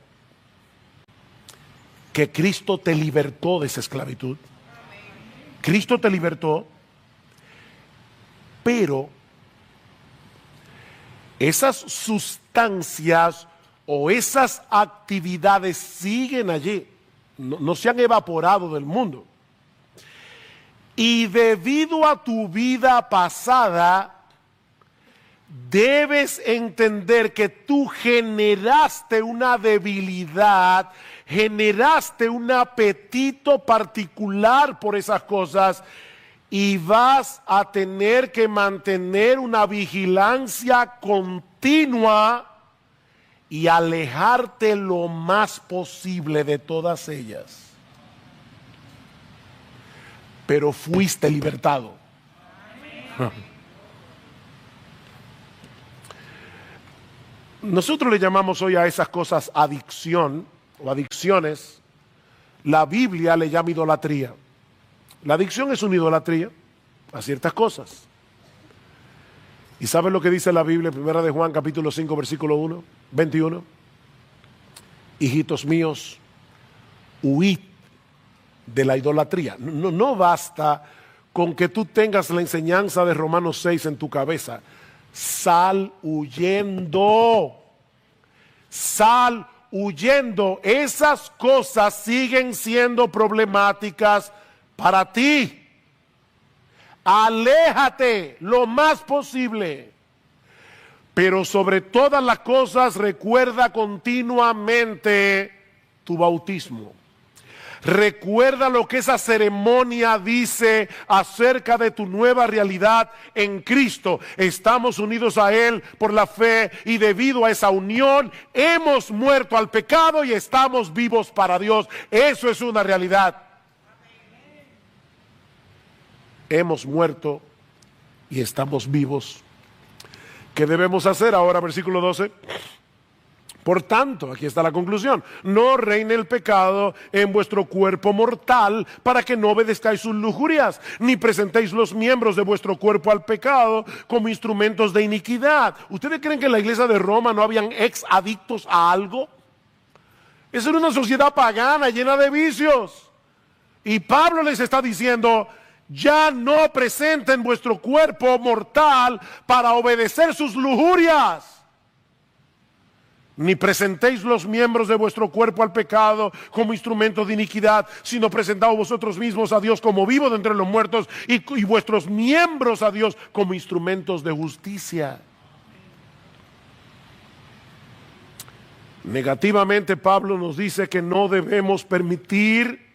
que Cristo te libertó de esa esclavitud. Cristo te libertó, pero esas sustancias o esas actividades siguen allí, no se han evaporado del mundo. Y debido a tu vida pasada, debes entender que tú generaste una debilidad, generaste un apetito particular por esas cosas, y vas a tener que mantener una vigilancia continua y alejarte lo más posible de todas ellas. Pero fuiste libertado. Nosotros le llamamos hoy a esas cosas adicción o adicciones. La Biblia le llama idolatría. La adicción es una idolatría a ciertas cosas. ¿Y saben lo que dice la Biblia? Primera de Juan, capítulo 5, versículo 21. Hijitos míos, huid de la idolatría. No basta con que tú tengas la enseñanza de Romanos 6 en tu cabeza. Sal huyendo. Sal huyendo. Esas cosas siguen siendo problemáticas para ti. Aléjate lo más posible. Pero sobre todas las cosas recuerda continuamente tu bautismo. Recuerda lo que esa ceremonia dice acerca de tu nueva realidad en Cristo. Estamos unidos a Él por la fe y debido a esa unión hemos muerto al pecado y estamos vivos para Dios. Eso es una realidad. Hemos muerto y estamos vivos. ¿Qué debemos hacer ahora? Versículo 12. Por tanto, aquí está la conclusión. No reine el pecado en vuestro cuerpo mortal para que no obedezcáis sus lujurias, ni presentéis los miembros de vuestro cuerpo al pecado como instrumentos de iniquidad. ¿Ustedes creen que en la iglesia de Roma no habían ex adictos a algo? Esa era una sociedad pagana llena de vicios. Y Pablo les está diciendo: ya no presenten vuestro cuerpo mortal para obedecer sus lujurias. Ni presentéis los miembros de vuestro cuerpo al pecado como instrumentos de iniquidad, sino presentaos vosotros mismos a Dios como vivos de entre los muertos y vuestros miembros a Dios como instrumentos de justicia. Negativamente, Pablo nos dice que no debemos permitir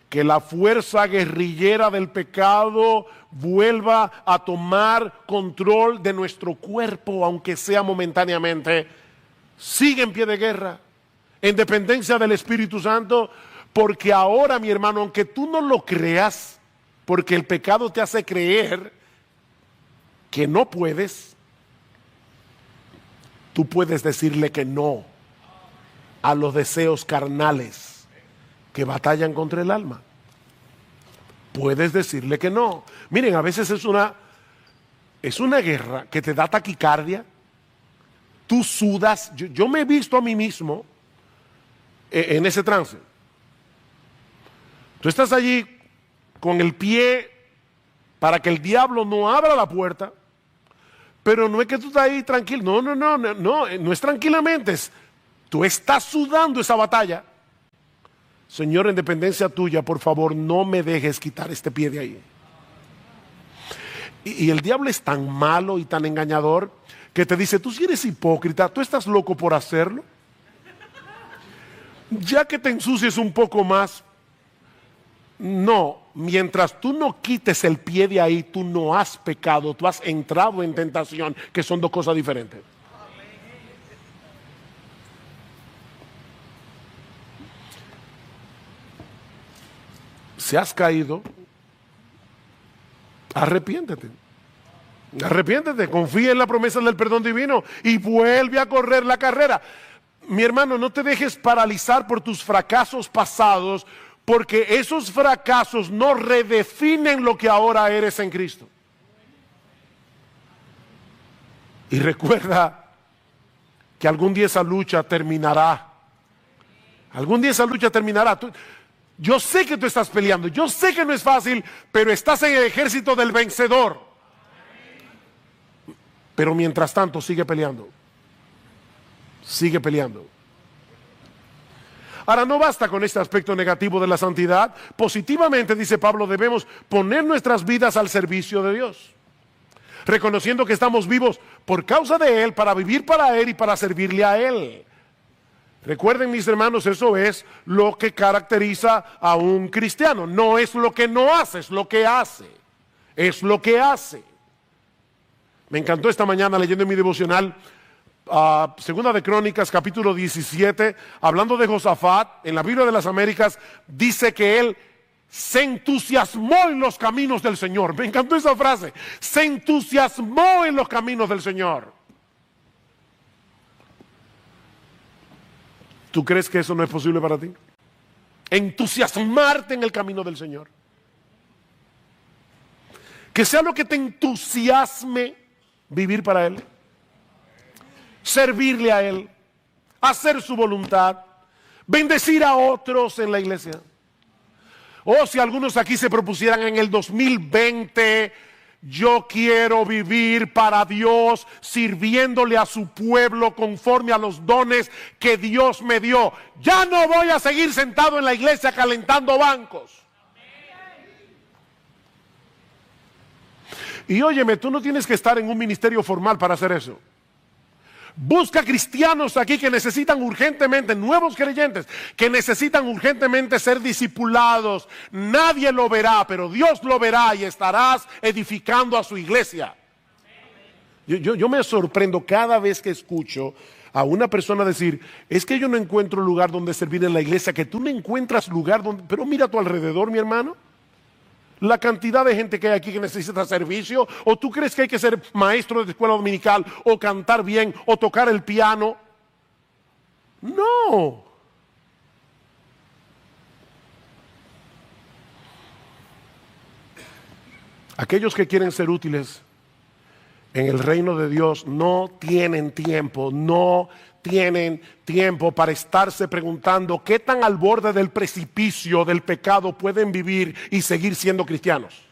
que la fuerza guerrillera del pecado vuelva a tomar control de nuestro cuerpo, aunque sea momentáneamente. Sigue en pie de guerra, en dependencia del Espíritu Santo, porque ahora, mi hermano, aunque tú no lo creas, porque el pecado te hace creer que no puedes, tú puedes decirle que no a los deseos carnales que batallan contra el alma. Puedes decirle que no. Miren, a veces es una guerra que te da taquicardia. Tú sudas. Yo me he visto a mí mismo en ese trance. Tú estás allí con el pie para que el diablo no abra la puerta, pero no es que tú estás ahí tranquilo. No es tranquilamente. Tú estás sudando esa batalla. Señor, en dependencia tuya, por favor, no me dejes quitar este pie de ahí. Y el diablo es tan malo y tan engañador que te dice, tú si eres hipócrita, tú estás loco por hacerlo. Ya que te ensucies un poco más, no, mientras tú no quites el pie de ahí, tú no has pecado, tú has entrado en tentación, que son dos cosas diferentes. Si has caído, arrepiéntete. Arrepiéntete, confía en la promesa del perdón divino y vuelve a correr la carrera. Mi hermano, no te dejes paralizar por tus fracasos pasados, porque esos fracasos no redefinen lo que ahora eres en Cristo. Y recuerda que algún día esa lucha terminará. Algún día esa lucha terminará. Yo sé que tú estás peleando, yo sé que no es fácil, pero estás en el ejército del vencedor. Pero mientras tanto, sigue peleando. Sigue peleando. Ahora, no basta con este aspecto negativo de la santidad. Positivamente, dice Pablo, debemos poner nuestras vidas al servicio de Dios, reconociendo que estamos vivos por causa de Él, para vivir para Él y para servirle a Él. Recuerden, mis hermanos, eso es lo que caracteriza a un cristiano. No es lo que no hace, es lo que hace. Es lo que hace. Me encantó esta mañana leyendo en mi devocional Segunda de Crónicas, capítulo 17, hablando de Josafat, en la Biblia de las Américas, dice que él se entusiasmó en los caminos del Señor. Me encantó esa frase. Se entusiasmó en los caminos del Señor. ¿Tú crees que eso no es posible para ti? Entusiasmarte en el camino del Señor. Que sea lo que te entusiasme vivir para Él, servirle a Él, hacer su voluntad, bendecir a otros en la iglesia. O si algunos aquí se propusieran en el 2020, yo quiero vivir para Dios, sirviéndole a su pueblo conforme a los dones que Dios me dio. Ya no voy a seguir sentado en la iglesia calentando bancos. Y óyeme, tú no tienes que estar en un ministerio formal para hacer eso. Busca cristianos aquí que necesitan urgentemente, nuevos creyentes, que necesitan urgentemente ser discipulados. Nadie lo verá, pero Dios lo verá y estarás edificando a su iglesia. Yo me sorprendo cada vez que escucho a una persona decir, es que yo no encuentro lugar donde servir en la iglesia, que tú no encuentras lugar donde... Pero mira a tu alrededor, mi hermano. La cantidad de gente que hay aquí que necesita servicio. ¿O tú crees que hay que ser maestro de escuela dominical o cantar bien o tocar el piano? No. Aquellos que quieren ser útiles en el reino de Dios no tienen tiempo para estarse preguntando qué tan al borde del precipicio del pecado pueden vivir y seguir siendo cristianos.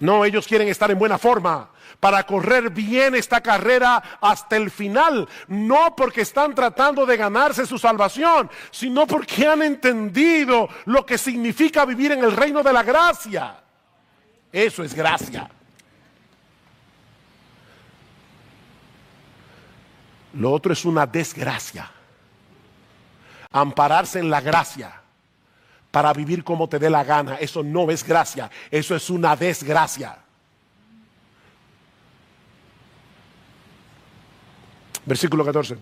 No, ellos quieren estar en buena forma para correr bien esta carrera hasta el final, no porque están tratando de ganarse su salvación, sino porque han entendido lo que significa vivir en el reino de la gracia. Eso es gracia. Lo otro es una desgracia. Ampararse en la gracia para vivir como te dé la gana, eso no es gracia, eso es una desgracia. Versículo 14.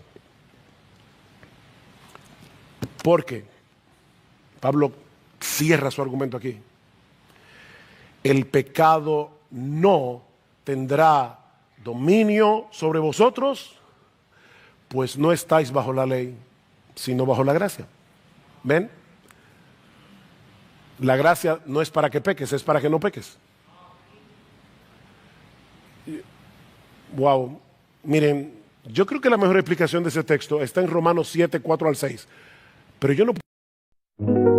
Porque Pablo cierra su argumento aquí. El pecado no tendrá dominio sobre vosotros, pues no estáis bajo la ley, sino bajo la gracia. ¿Ven? La gracia no es para que peques, es para que no peques. Wow. Miren, yo creo que la mejor explicación de ese texto está en Romanos 7, 4 al 6. Pero yo no...